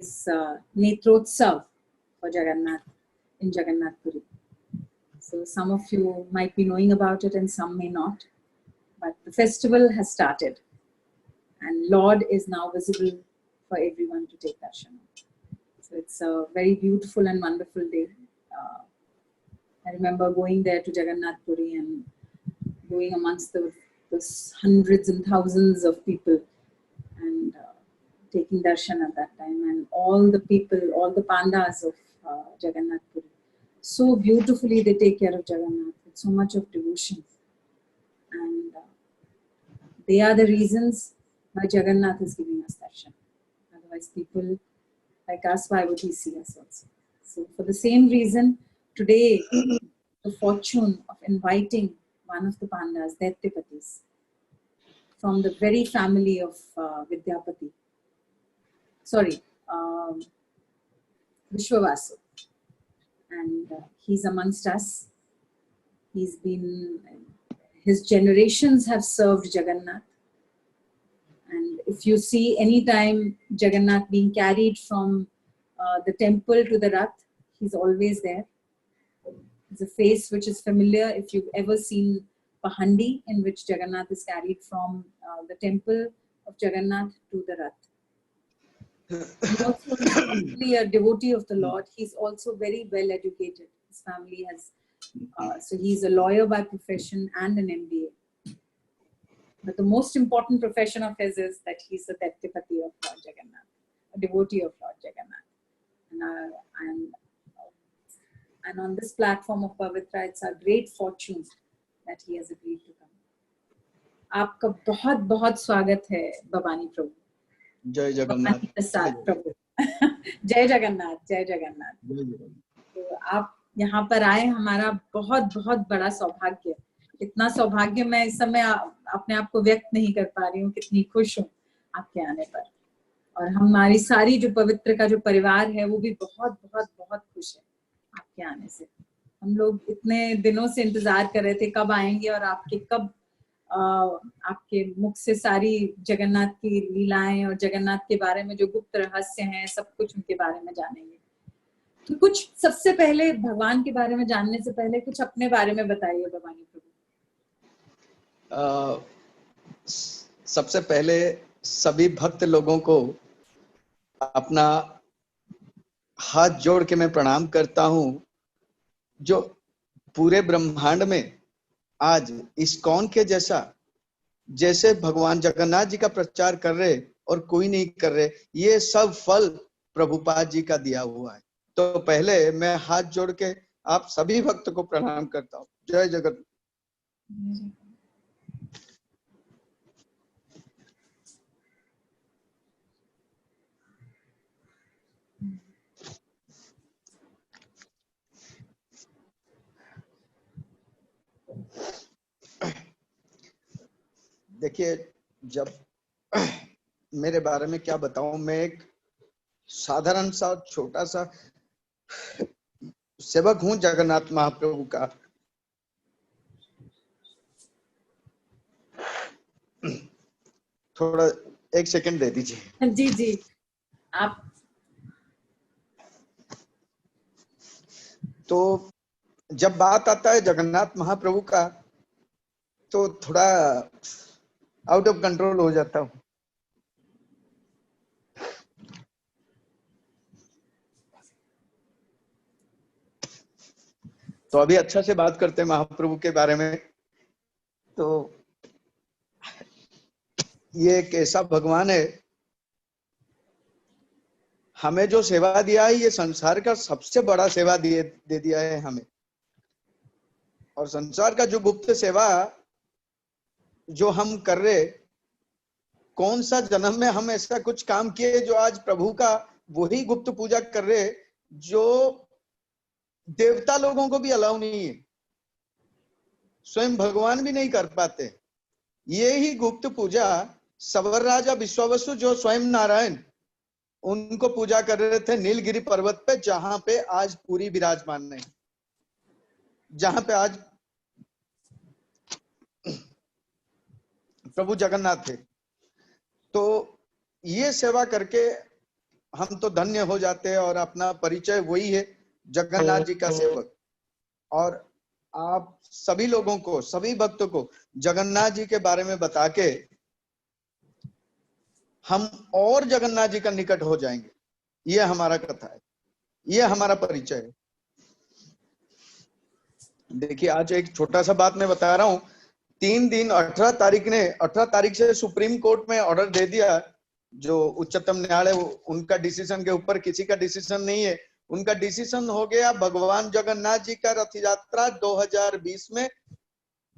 this Netrotsav for Jagannath in Jagannath Puri. So some of you might be knowing about it and some may not, but the festival has started and Lord is now visible for everyone to take darshan. So it's a very beautiful and wonderful day. I remember going there to Jagannath Puri and going amongst those hundreds and thousands of people and taking darshan at that time, and all the people, all the pandas of Jagannath Puri. So beautifully they take care of Jagannath with so much of devotion. And they are the reasons why Jagannath is giving us darshan. Otherwise people like us, why would he see us also? So for the same reason, today the fortune of inviting one of the pandas, Daityapatis, from the very family of Vidyapati, Vishwavasu, and he's amongst us. His generations have served Jagannath, and if you see any time Jagannath being carried from the temple to the Rath, he's always there. It's a face which is familiar if you've ever seen Pahandi, in which Jagannath is carried from the temple of Jagannath to the Rath. He's also not only a devotee of the Lord, he's also very well educated. His family has, so he's a lawyer by profession and an MBA. But the most important profession of his is that he's a Daitapati of Lord Jagannath, a devotee of Lord Jagannath. And on this platform of Pavitra, it's a great fortune that he has agreed to come. आपका बहुत बहुत स्वागत है भवानी प्रभु. जय जगन्नाथ. प्रसाद प्रभु. जय जगन्नाथ. जय जगन्नाथ. तो आप यहाँ पर आए, हमारा बहुत बहुत बड़ा सौभाग्य. इतना सौभाग्य मैं इस समय अपने आप को व्यक्त नहीं कर पा रही हूँ, कितनी खुश हूँ आपके आने पर. और हमारी सारी जो पवित्र का जो परिवार है वो भी बहुत बहुत बहुत खुश है आपके आने से. हम लोग इतने दिनों से इंतजार कर रहे थे कब आएंगे और आपके मुख से सारी जगन्नाथ की लीलाएं और जगन्नाथ के बारे में जो गुप्त रहस्य हैं सब कुछ उनके बारे में जानेंगे. तो कुछ सबसे पहले भगवान के बारे में जानने से पहले कुछ अपने बारे में बताइए भवानी प्रभु. सबसे पहले सभी भक्त लोगों को अपना हाथ जोड़ के मैं प्रणाम करता हूँ, जो पूरे ब्रह्मांड में आज इस्कॉन के जैसे भगवान जगन्नाथ जी का प्रचार कर रहे और कोई नहीं कर रहे. ये सब फल प्रभुपाद जी का दिया हुआ है. तो पहले मैं हाथ जोड़ के आप सभी भक्त को प्रणाम करता हूँ. जय जगन्नाथ. देखिए, जब मेरे बारे में क्या बताऊं, मैं एक साधारण सा छोटा सा सेवक हूं जगन्नाथ महाप्रभु का. थोड़ा एक सेकंड दे दीजिए. जी जी आप. तो जब बात आता है जगन्नाथ महाप्रभु का तो थोड़ा आउट ऑफ कंट्रोल हो जाता हूँ. तो अभी अच्छा से बात करते हैं महाप्रभु के बारे में. तो ये एक ऐसा भगवान है, हमें जो सेवा दिया है ये संसार का सबसे बड़ा सेवा दे दिया है हमें. और संसार का जो गुप्त सेवा जो हम कर रहे, कौन सा जन्म में हम ऐसा कुछ काम किए जो आज प्रभु का वही गुप्त पूजा कर रहे जो देवता लोगों को भी अलाउ नहीं है, स्वयं भगवान भी नहीं कर पाते. ये ही गुप्त पूजा सवर राजा विश्वावसु जो स्वयं नारायण उनको पूजा कर रहे थे नीलगिरी पर्वत पे, जहां पे आज पूरी विराजमान है, जहां पे आज प्रभु जगन्नाथ थे. तो ये सेवा करके हम तो धन्य हो जाते हैं और अपना परिचय वही है, जगन्नाथ जी का सेवक। और आप सभी लोगों को, सभी भक्तों को जगन्नाथ जी के बारे में बता के हम और जगन्नाथ जी का निकट हो जाएंगे। ये हमारा कथा है, ये हमारा परिचय है। देखिए, आज एक छोटा सा बात मैं बता रहा हूं। 3 दिन 18 तारीख से सुप्रीम कोर्ट में ऑर्डर दे दिया, जो उच्चतम न्यायालय, उनका डिसीजन के ऊपर किसी का डिसीजन नहीं है। उनका डिसीजन हो गया, भगवान जगन्नाथ जी का रथ यात्रा 2020 में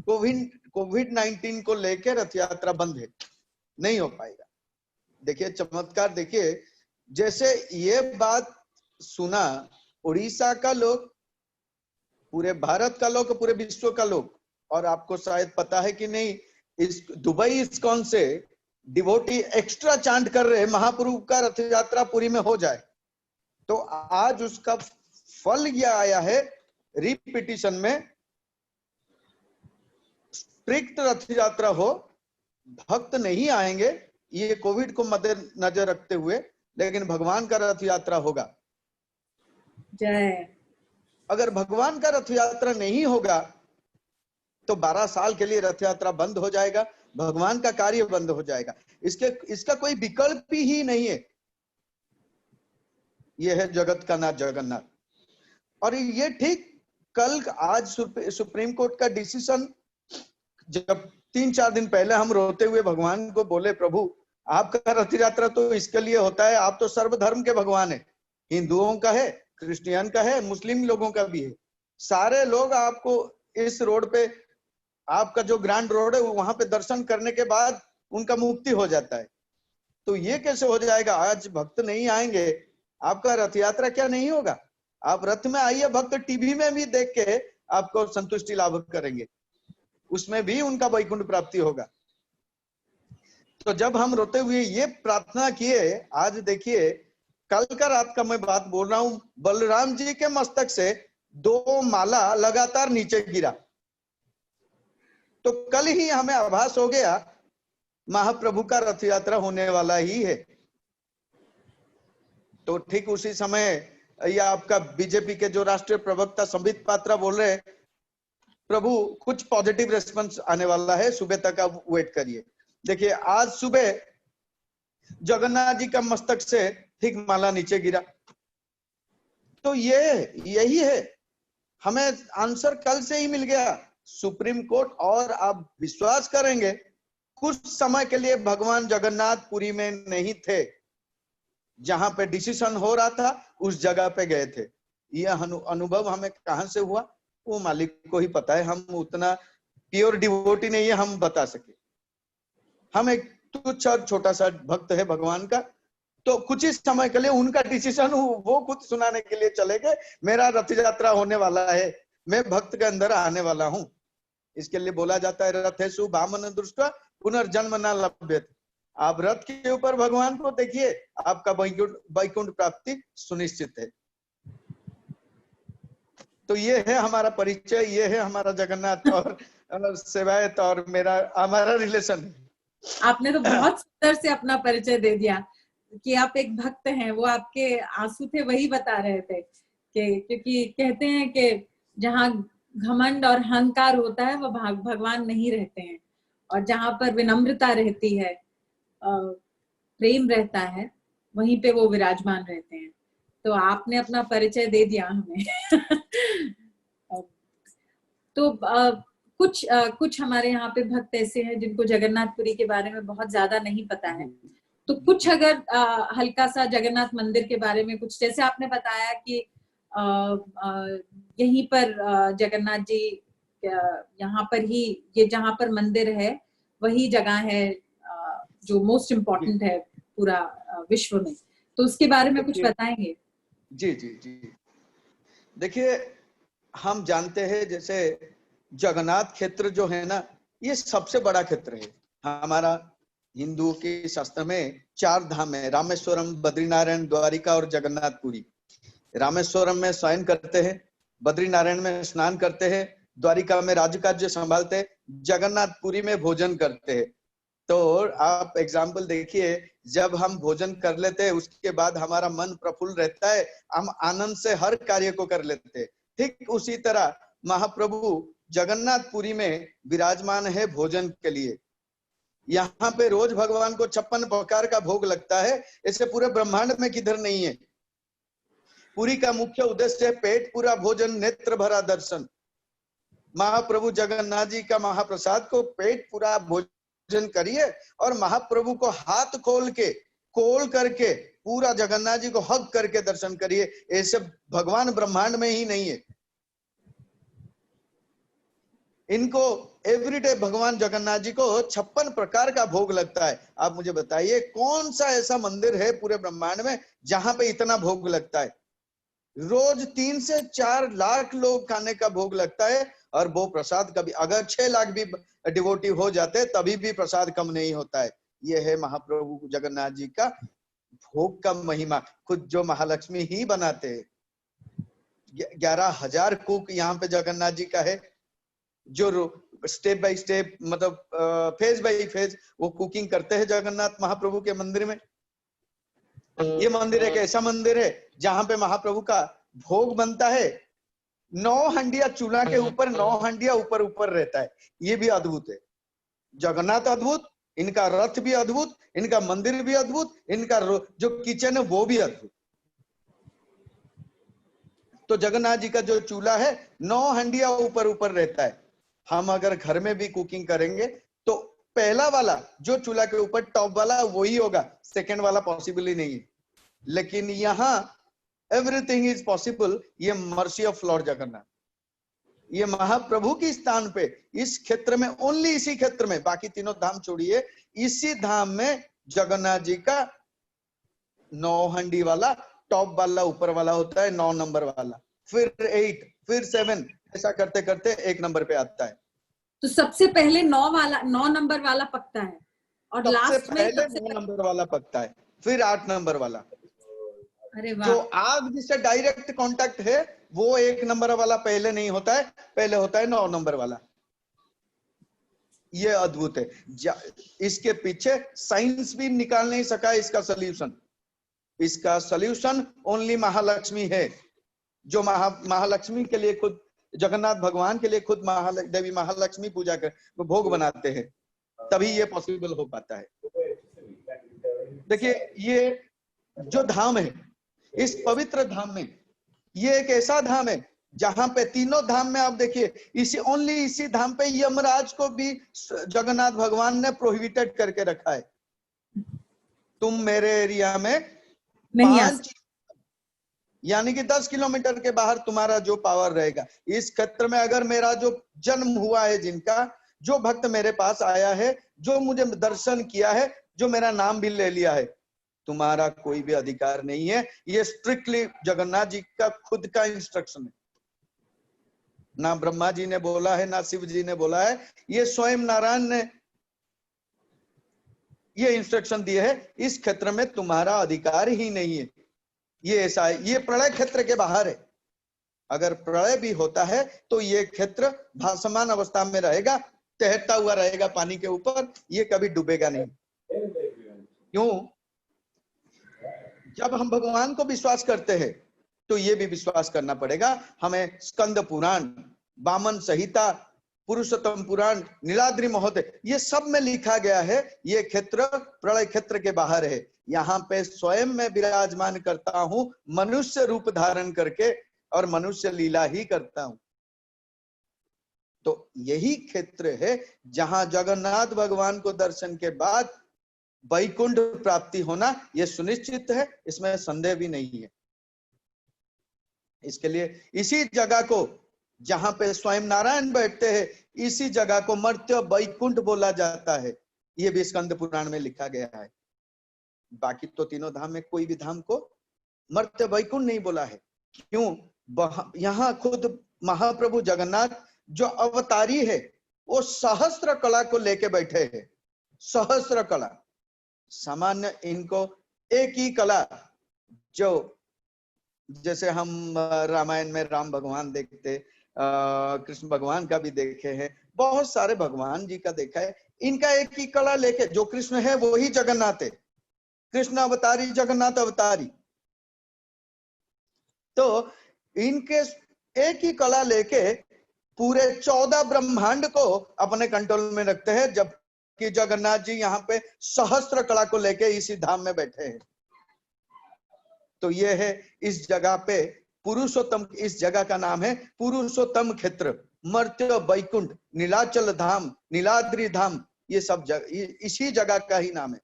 कोविड-19 को लेकर रथ यात्रा बंद है, नहीं हो पाएगा। देखिए चमत्कार, देखिए जैसे ये बात सुना उड़ीसा का लोग, पूरे भारत का लोग, पूरे विश्व का लोग, और आपको शायद पता है कि नहीं, इस दुबई इस्कॉन से डिवोटी एक्स्ट्रा चांट कर रहे, महाप्रभु का रथ यात्रा पुरी में हो जाए। तो आज उसका फल यह आया है, रिपीटिशन में स्ट्रिक्ट रथ यात्रा हो, भक्त नहीं आएंगे, ये कोविड को मद्देनजर रखते हुए, लेकिन भगवान का रथ यात्रा होगा। जय। अगर भगवान का रथ यात्रा नहीं होगा तो 12 साल के लिए रथ यात्रा बंद हो जाएगा, भगवान का कार्य बंद हो जाएगा। इसका कोई विकल्प ही नहीं है। यह है जगत का नाथ जगन्नाथ। और ये ठीक कल, आज सुप्रीम कोर्ट का डिसीजन, जब 3-4 दिन पहले हम रोते हुए भगवान को बोले, प्रभु आपका रथ यात्रा तो इसके लिए होता है, आप तो सर्वधर्म के भगवान है, हिंदुओं का है, क्रिश्चियन का है, मुस्लिम लोगों का भी है, सारे लोग आपको इस रोड पे, आपका जो ग्रैंड रोड है वहां पे दर्शन करने के बाद उनका मुक्ति हो जाता है। तो ये कैसे हो जाएगा? आज भक्त नहीं आएंगे, आपका रथ यात्रा क्या नहीं होगा? आप रथ में आइए, भक्त टीवी में भी देख के आपको संतुष्टि लाभ करेंगे, उसमें भी उनका वैकुंठ प्राप्ति होगा। तो जब हम रोते हुए ये प्रार्थना किए, आज देखिए कल का रात का मैं बात बोल रहा हूं, बलराम जी के मस्तक से 2 माला लगातार नीचे गिरा। तो कल ही हमें आभास हो गया महाप्रभु का रथ यात्रा होने वाला ही है। तो ठीक उसी समय ये आपका बीजेपी के जो राष्ट्रीय प्रवक्ता संबित पात्रा बोल रहे, प्रभु कुछ पॉजिटिव रेस्पॉन्स आने वाला है, सुबह तक आप वेट करिए। देखिए आज सुबह जगन्नाथ जी का मस्तक से ठीक माला नीचे गिरा। तो यही है, हमें आंसर कल से ही मिल गया सुप्रीम कोर्ट। और आप विश्वास करेंगे, कुछ समय के लिए भगवान जगन्नाथ पुरी में नहीं थे, जहां पे डिसीजन हो रहा था उस जगह पे गए थे। यह अनुभव हमें कहां से हुआ वो मालिक को ही पता है, हम उतना प्योर डिवोटी नहीं है हम बता सके। हम एक तुच्छ और छोटा सा भक्त है भगवान का, तो कुछ ही समय के लिए उनका डिसीजन वो खुद सुनाने के लिए चले गए, मेरा रथ यात्रा होने वाला है, मैं भक्त के अंदर आने वाला हूं। इसके लिए बोला जाता है, रथेषु वामन दृष्ट्वा पुनर्जन्म न लभ्यते। आप रथ के ऊपर भगवान को देखिए, आपका वैकुंठ प्राप्ति सुनिश्चित है। तो ये है हमारा परिचय, ये है हमारा जगन्नाथ और सेवायत और हमारा रिलेशन। आपने तो बहुत सुंदर से अपना परिचय दे दिया कि आप एक भक्त हैं। वो आपके आंसू थे वही बता रहे थे कि क्योंकि कहते हैं कि जहाँ घमंड और अहंकार होता है वो भगवान नहीं रहते हैं, और जहाँ पर विनम्रता रहती है, प्रेम रहता है, वहीं पे वो विराजमान रहते हैं। तो आपने अपना परिचय दे दिया हमें। तो कुछ हमारे यहाँ पे भक्त ऐसे हैं जिनको जगन्नाथपुरी के बारे में बहुत ज्यादा नहीं पता है, तो कुछ अगर हल्का सा जगन्नाथ मंदिर के बारे में कुछ, जैसे आपने बताया कि यहीं पर जगन्नाथ जी, यहाँ पर ही, ये जहाँ पर मंदिर है वही जगह है जो मोस्ट इम्पोर्टेंट है पूरा विश्व में, तो उसके बारे में कुछ बताएंगे? जी जी जी, देखिए हम जानते हैं जैसे जगन्नाथ क्षेत्र जो है ना, ये सबसे बड़ा क्षेत्र है हमारा। हिंदुओं के शास्त्र में 4 धाम है, रामेश्वरम, बद्रीनारायण, द्वारिका और जगन्नाथपुरी। रामेश्वरम में शयन करते हैं, बद्रीनारायण में स्नान करते हैं, द्वारिका में राजकार्य संभालते हैं, जगन्नाथपुरी में भोजन करते हैं। तो आप एग्जाम्पल देखिए, जब हम भोजन कर लेते हैं उसके बाद हमारा मन प्रफुल्ल रहता है, हम आनंद से हर कार्य को कर लेते हैं। ठीक उसी तरह महाप्रभु जगन्नाथपुरी में विराजमान है भोजन के लिए। यहाँ पे रोज भगवान को 56 प्रकार का भोग लगता है, ऐसे पूरे ब्रह्मांड में किधर नहीं है। पुरी का मुख्य उद्देश्य है पेट पूरा भोजन, नेत्र भरा दर्शन। महाप्रभु जगन्नाथ जी का महाप्रसाद को पेट पूरा भोजन करिए और महाप्रभु को हाथ खोल करके पूरा जगन्नाथ जी को हग करके दर्शन करिए। ऐसे भगवान ब्रह्मांड में ही नहीं है। इनको एवरीडे भगवान जगन्नाथ जी को 56 प्रकार का भोग लगता है। आप मुझे बताइए कौन सा ऐसा मंदिर है पूरे ब्रह्मांड में जहां पे इतना भोग लगता है? रोज 3 से 4 लाख लोग खाने का भोग लगता है और वो प्रसाद कभी अगर 6 लाख भी डिवोटी हो जाते तभी भी प्रसाद कम नहीं होता है। यह है महाप्रभु जगन्नाथ जी का भोग का महिमा। खुद जो महालक्ष्मी ही बनाते हैं। 11,000 कुक यहाँ पे जगन्नाथ जी का है, जो स्टेप बाय स्टेप मतलब फेज बाय फेज वो कुकिंग करते हैं जगन्नाथ महाप्रभु के मंदिर में। ये मंदिर एक ऐसा मंदिर है जहां पे महाप्रभु का भोग बनता है। 9 हंडिया चूल्हा के ऊपर, 9 हंडिया ऊपर ऊपर रहता है। ये भी अद्भुत है। जगन्नाथ अद्भुत, इनका रथ भी अद्भुत, इनका मंदिर भी अद्भुत, इनका जो किचन है वो भी अद्भुत। तो जगन्नाथ जी का जो चूल्हा है 9 हंडिया ऊपर ऊपर रहता है। हम अगर घर में भी कुकिंग करेंगे तो पहला वाला जो चूल्हा के ऊपर टॉप वाला वही होगा, सेकंड वाला पॉसिबल ही नहीं है। लेकिन यहाँ एवरीथिंग इज पॉसिबल। ये मर्सी ऑफ लॉर्ड जगन्नाथ, ये महाप्रभु की स्थान पे इस क्षेत्र में, ओनली इसी क्षेत्र में, बाकी तीनों धाम छोड़िए, इसी धाम में जगन्नाथ जी का 9 हंडी वाला टॉप वाला ऊपर वाला होता है, 9 नंबर वाला, फिर 8, फिर 7, ऐसा करते करते 1 नंबर पे आता है। तो सबसे पहले 9 नंबर वाला पकता है और लास्ट में सबसे 9 नंबर वाला पकता है, फिर 8 नंबर वाला। अरे वाह। जो आग जिससे डायरेक्ट कांटेक्ट है वो 1 नंबर वाला पहले नहीं होता है, पहले होता है 9 नंबर वाला। ये अद्भुत है। इसके पीछे साइंस भी निकाल नहीं सका इसका सॉल्यूशन। इसका सॉल्यूशन ओनली महालक्ष्मी है, जो महालक्ष्मी के लिए खुद जगन्नाथ भगवान के लिए खुद देवी महालक्ष्मी पूजा कर वो भोग बनाते हैं, तभी ये पॉसिबल हो पाता है। देखिए ये जो धाम है, इस पवित्र धाम में, ये एक ऐसा धाम है जहां पे तीनों धाम में आप देखिए, इसी धाम पे यमराज को भी जगन्नाथ भगवान ने प्रोहिबिटेड करके रखा है। तुम मेरे एरिया में 5 यानी कि 10 किलोमीटर के बाहर तुम्हारा जो पावर रहेगा, इस क्षेत्र में अगर मेरा जो जन्म हुआ है, जिनका जो भक्त मेरे पास आया है, जो मुझे दर्शन किया है, जो मेरा नाम भी ले लिया है, तुम्हारा कोई भी अधिकार नहीं है। ये स्ट्रिक्टली जगन्नाथ जी का खुद का इंस्ट्रक्शन है। ना ब्रह्मा जी ने बोला है, ना शिव जी ने बोला है, ये स्वयं नारायण ने ये इंस्ट्रक्शन दिए है। इस क्षेत्र में तुम्हारा अधिकार ही नहीं है। ये ऐसा है, ये प्रलय क्षेत्र के बाहर है। अगर प्रलय भी होता है तो ये क्षेत्र भासमान अवस्था में रहेगा, तैरता हुआ रहेगा पानी के ऊपर, ये कभी डूबेगा नहीं। क्यों? जब हम भगवान को विश्वास करते हैं तो ये भी विश्वास करना पड़ेगा हमें। स्कंद पुराण, वामन संहिता, पुरुषोत्तम पुराण, नीलाद्रि महोदय, ये सब में लिखा गया है ये क्षेत्र प्रलय क्षेत्र के बाहर है। यहाँ पे स्वयं मैं विराजमान करता हूँ मनुष्य रूप धारण करके, और मनुष्य लीला ही करता हूँ। तो यही क्षेत्र है जहां जगन्नाथ भगवान को दर्शन के बाद वैकुंठ प्राप्ति होना यह सुनिश्चित है, इसमें संदेह भी नहीं है। इसके लिए इसी जगह को जहां पे स्वयं नारायण बैठते हैं, इसी जगह को मर्त्य वैकुंठ बोला जाता है। ये भी स्कंद पुराण में लिखा गया है। बाकी तो तीनों धाम में कोई भी धाम को मर्त्य वैकुंठ नहीं बोला है। क्यों? यहाँ खुद महाप्रभु जगन्नाथ जो अवतारी है वो सहस्त्र कला को लेके बैठे हैं। सहस्त्र कला, सामान्य इनको एक ही कला, जो जैसे हम रामायण में राम भगवान देखते, कृष्ण भगवान का भी देखे हैं, बहुत सारे भगवान जी का देखा है, इनका एक ही कला लेके, जो कृष्ण है वो ही जगन्नाथ है, कृष्ण अवतारी जगन्नाथ अवतारी। तो इनके एक ही कला लेके पूरे 14 ब्रह्मांड को अपने कंट्रोल में रखते हैं, जबकि जगन्नाथ जी यहाँ पे सहस्त्र कला को लेके इसी धाम में बैठे हैं। तो ये है इस जगह पे पुरुषोत्तम, इस जगह का नाम है पुरुषोत्तम क्षेत्र, मर्त्य वैकुंठ, नीलाचल धाम, नीलाद्रि धाम, ये सब इसी जगह का ही नाम है,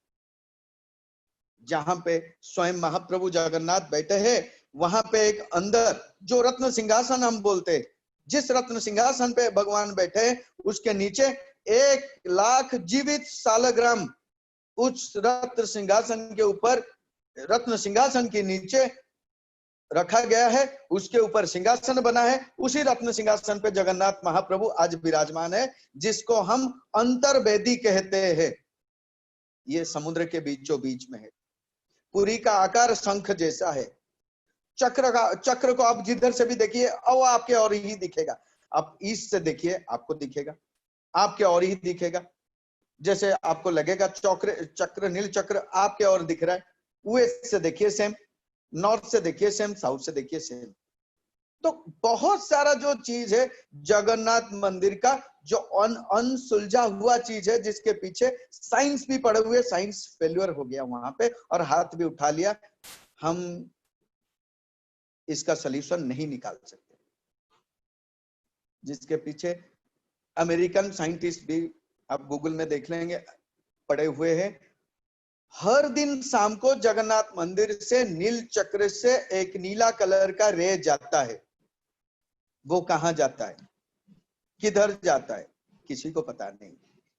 जहां पे स्वयं महाप्रभु जगन्नाथ बैठे हैं। वहां पे एक अंदर जो रत्न सिंहासन हम बोलते हैं, जिस रत्न सिंहासन पे भगवान बैठे हैं, उसके नीचे 1,00,000 जीवित सालग्राम उस रत्न सिंहासन के ऊपर, रत्न सिंहासन के नीचे रखा गया है, उसके ऊपर सिंहासन बना है। उसी रत्न सिंहासन पे जगन्नाथ महाप्रभु आज विराजमान है, जिसको हम अंतर्वेदी कहते हैं। ये समुद्र के बीचों बीच में है। पुरी का आकार शंख जैसा है। चक्र को आप जिधर से भी देखिए और आपके और ही दिखेगा। आप ईस्ट से देखिए आपको दिखेगा, आपके और ही दिखेगा। जैसे आपको लगेगा चक्र नील चक्र आपके और दिख रहा है। वेस्ट से देखिए सेम, नॉर्थ से देखिए सेम, साउथ से देखिए सेम। तो बहुत सारा जो चीज है जगन्नाथ मंदिर का, जो अनसुलझा हुआ चीज है, जिसके पीछे साइंस भी पड़े हुए, साइंस फेल्यूर हो गया वहां पे और हाथ भी उठा लिया। हम इसका सॉल्यूशन नहीं निकाल सकते, जिसके पीछे अमेरिकन साइंटिस्ट भी, आप गूगल में देख लेंगे, पड़े हुए हैं। हर दिन शाम को जगन्नाथ मंदिर से नील चक्र से एक नीला कलर का रे जाता है। वो कहां जाता है, किधर जाता है, किसी को पता नहीं।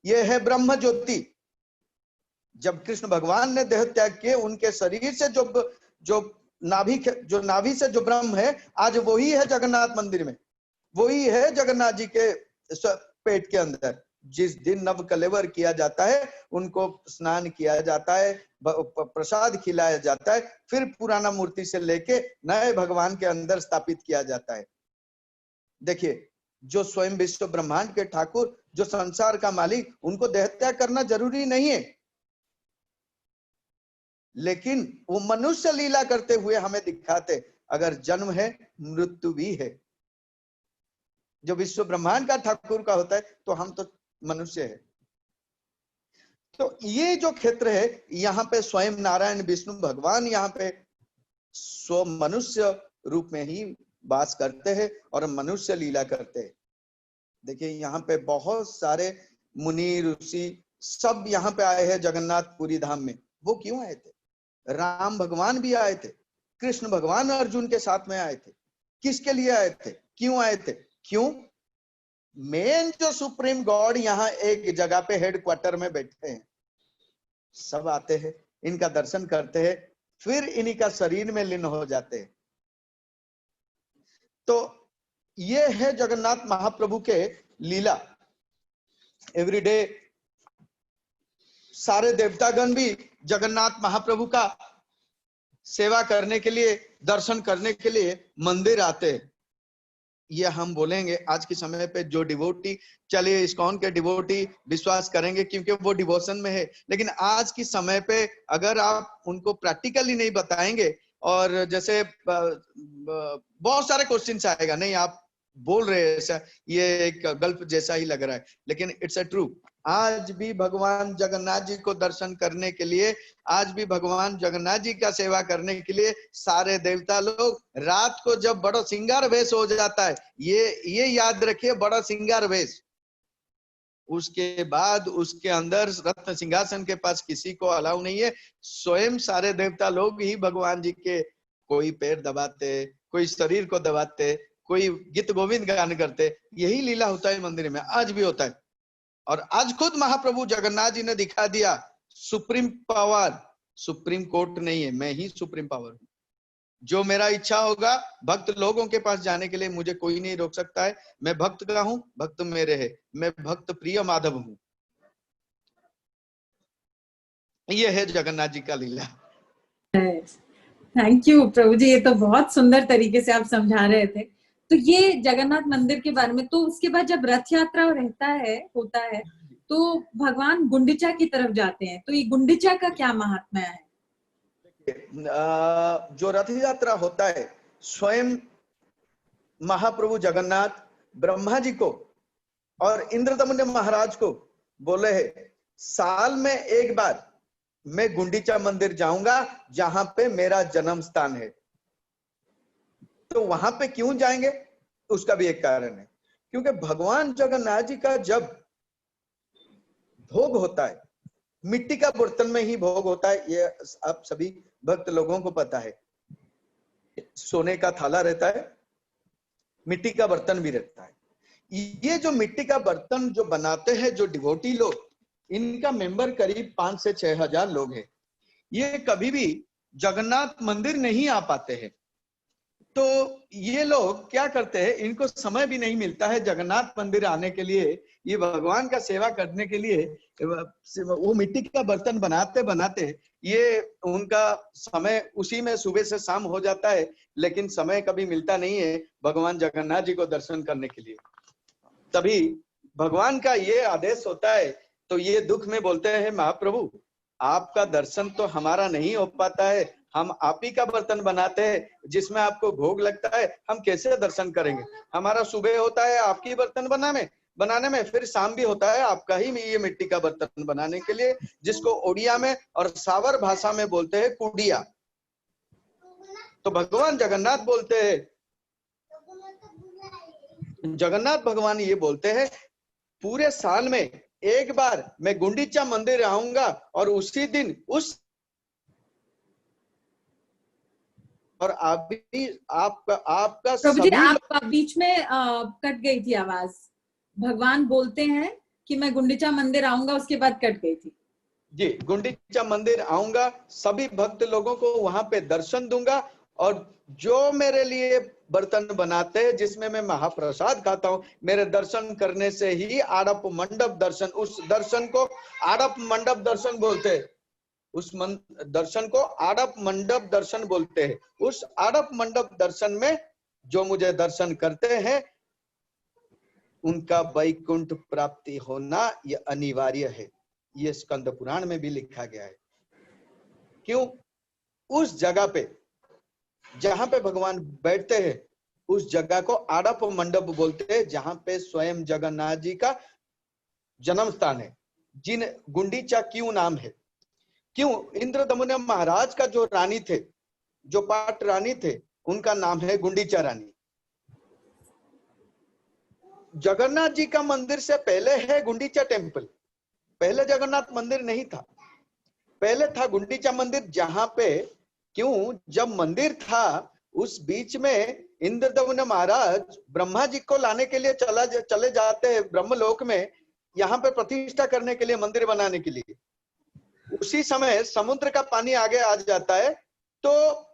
ये है ब्रह्म ज्योति। जब कृष्ण भगवान ने देह त्याग किए, उनके शरीर से जो नाभि से जो ब्रह्म है, आज वही है जगन्नाथ मंदिर में, वही है जगन्नाथ जी के पेट के अंदर। जिस दिन नव कलेवर किया जाता है, उनको स्नान किया जाता है, प्रसाद खिलाया जाता है, फिर पुराना मूर्ति से लेके नए भगवान के अंदर स्थापित किया जाता है। देखिए, जो स्वयं विश्व ब्रह्मांड के ठाकुर, जो संसार का मालिक, उनको देह त्याग करना जरूरी नहीं है, लेकिन वो मनुष्य लीला करते हुए हमें दिखाते, अगर जन्म है मृत्यु भी है। जो विश्व ब्रह्मांड का ठाकुर का होता है, तो हम तो मनुष्य है। तो ये जो क्षेत्र है, यहाँ पे स्वयं नारायण विष्णु भगवान यहाँ पे स्व मनुष्य रूप में ही वास करते हैं और मनुष्य लीला करते हैं। देखिए, यहाँ पे बहुत सारे मुनि ऋषि सब यहाँ पे आए हैं जगन्नाथपुरी धाम में। वो क्यों आए थे? राम भगवान भी आए थे, कृष्ण भगवान अर्जुन के साथ में आए थे। किसके लिए आए थे, क्यों आए थे? क्यों? मेन जो सुप्रीम गॉड यहाँ एक जगह पे हेडक्वार्टर में बैठे हैं, सब आते हैं, इनका दर्शन करते हैं, फिर इन्हीं का शरीर में लीन हो जाते हैं। तो ये है जगन्नाथ महाप्रभु के लीला। एवरीडे सारे देवतागण भी जगन्नाथ महाप्रभु का सेवा करने के लिए, दर्शन करने के लिए मंदिर आते हैं। ये हम बोलेंगे आज के समय पे जो डिवोटी, चलिए इस्कॉन के डिवोटी विश्वास करेंगे क्योंकि वो डिवोशन में है, लेकिन आज की समय पे अगर आप उनको प्रैक्टिकली नहीं बताएंगे, और जैसे बहुत सारे क्वेश्चंस आएगा, नहीं आप बोल रहे हैं ऐसा, ये एक गल्प जैसा ही लग रहा है, लेकिन इट्स अ ट्रू। आज भी भगवान जगन्नाथ जी को दर्शन करने के लिए, आज भी भगवान जगन्नाथ जी का सेवा करने के लिए सारे देवता लोग रात को जब बड़ा सिंगार वेश हो जाता है, ये याद रखिए, बड़ा सिंगार वेश, उसके बाद उसके अंदर रत्न सिंहासन के पास किसी को अलाउ नहीं है। स्वयं सारे देवता लोग ही भगवान जी के कोई पैर दबाते, कोई शरीर को दबाते, कोई गीत गोविंद गान करते। यही लीला होता है मंदिर में, आज भी होता है। और आज खुद महाप्रभु जगन्नाथ जी ने दिखा दिया सुप्रीम पावर, सुप्रीम कोर्ट नहीं है, मैं ही सुप्रीम पावर हूं। जो मेरा इच्छा होगा भक्त लोगों के पास जाने के लिए, मुझे कोई नहीं रोक सकता है। मैं भक्त का हूं, भक्त मेरे है, मैं भक्त प्रिय माधव हूं। ये है जगन्नाथ जी का लीला। थैंक यू प्रभु जी, ये तो बहुत सुंदर तरीके से आप समझा रहे थे। तो ये जगन्नाथ मंदिर के बारे में। तो उसके बाद जब रथ यात्रा होता है तो भगवान गुंडिचा की तरफ जाते हैं, तो ये गुंडिचा का क्या महात्म्य है? जो रथ यात्रा होता है, स्वयं महाप्रभु जगन्नाथ ब्रह्मा जी को और इंद्रदमन महाराज को बोले है, साल में एक बार मैं गुंडीचा मंदिर जाऊंगा जहां पे मेरा जन्म स्थान है। तो वहां पे क्यों जाएंगे, उसका भी एक कारण है, क्योंकि भगवान जगन्नाथ जी का जब भोग होता है, मिट्टी का बर्तन में ही भोग होता है, ये आप सभी भक्त लोगों को पता है। सोने का थाला रहता है, मिट्टी का बर्तन भी रहता है। ये जो मिट्टी का बर्तन जो बनाते हैं जो डिवोटी लोग, इनका मेंबर करीब 5 से 6 हजार लोग हैं। ये कभी भी जगन्नाथ मंदिर नहीं आ पाते हैं। तो ये लोग क्या करते हैं, इनको समय भी नहीं मिलता है जगन्नाथ मंदिर आने के लिए, ये भगवान का सेवा करने के लिए। वो मिट्टी का बर्तन बनाते बनाते ये उनका समय उसी में सुबह से शाम हो जाता है, लेकिन समय कभी मिलता नहीं है भगवान जगन्नाथ जी को दर्शन करने के लिए। तभी भगवान का ये आदेश होता है, तो ये दुख में बोलते हैं, महाप्रभु आपका दर्शन तो हमारा नहीं हो पाता है, हम आप ही का बर्तन बनाते हैं जिसमें आपको भोग लगता है, हम कैसे दर्शन करेंगे। हमारा सुबह होता है आपकी बर्तन बनाने में, फिर शाम भी होता है आपका ही ये मिट्टी का बर्तन बनाने के लिए, जिसको ओडिया में और सावर भाषा में बोलते हैं कुडिया। तो भगवान जगन्नाथ बोलते हैं, जगन्नाथ भगवान ये बोलते हैं, पूरे साल में एक बार मैं गुंडीचा मंदिर आऊंगा और उसी दिन और आपका प्रभु जी, सभी आप बीच में कट गई थी आवाज। भगवान बोलते हैं कि मैं गुंडीचा मंदिर आऊंगा, उसके बाद कट गई थी। जी, गुंडीचा मंदिर आऊंगा, सभी भक्त लोगों को वहां पे दर्शन दूंगा, और जो मेरे लिए बर्तन बनाते हैं जिसमें मैं महाप्रसाद खाता हूं, मेरे दर्शन करने से ही आड़प मंडप दर्शन, उस दर्शन को आड़प मंडप दर्शन बोलते हैं। उस दर्शन को आड़प मंडप दर्शन बोलते हैं। उस आड़प मंडप दर्शन में जो मुझे दर्शन करते हैं, उनका वैकुंठ प्राप्ति होना यह अनिवार्य है। ये स्कंद पुराण में भी लिखा गया है। क्यों? उस जगह पे जहां पे भगवान बैठते हैं, उस जगह को आड़प मंडप बोलते हैं, जहां पे स्वयं जगन्नाथ जी का जन्म स्थान है। जिन गुंडीचा क्यों नाम है, क्यों? इंद्रदमन महाराज का जो रानी थे, जो पाट रानी थे, उनका नाम है गुंडीचा रानी। जगन्नाथ जी का मंदिर से पहले है गुंडीचा टेम्पल। पहले जगन्नाथ मंदिर नहीं था, पहले था गुंडीचा मंदिर। जहां पे क्यों, जब मंदिर था उस बीच में इंद्रदमन महाराज ब्रह्मा जी को लाने के लिए चले जाते हैं ब्रह्मलोक में, यहाँ पे प्रतिष्ठा करने के लिए, मंदिर बनाने के लिए। उसी समय समुद्र का पानी आगे आ जाता है, तो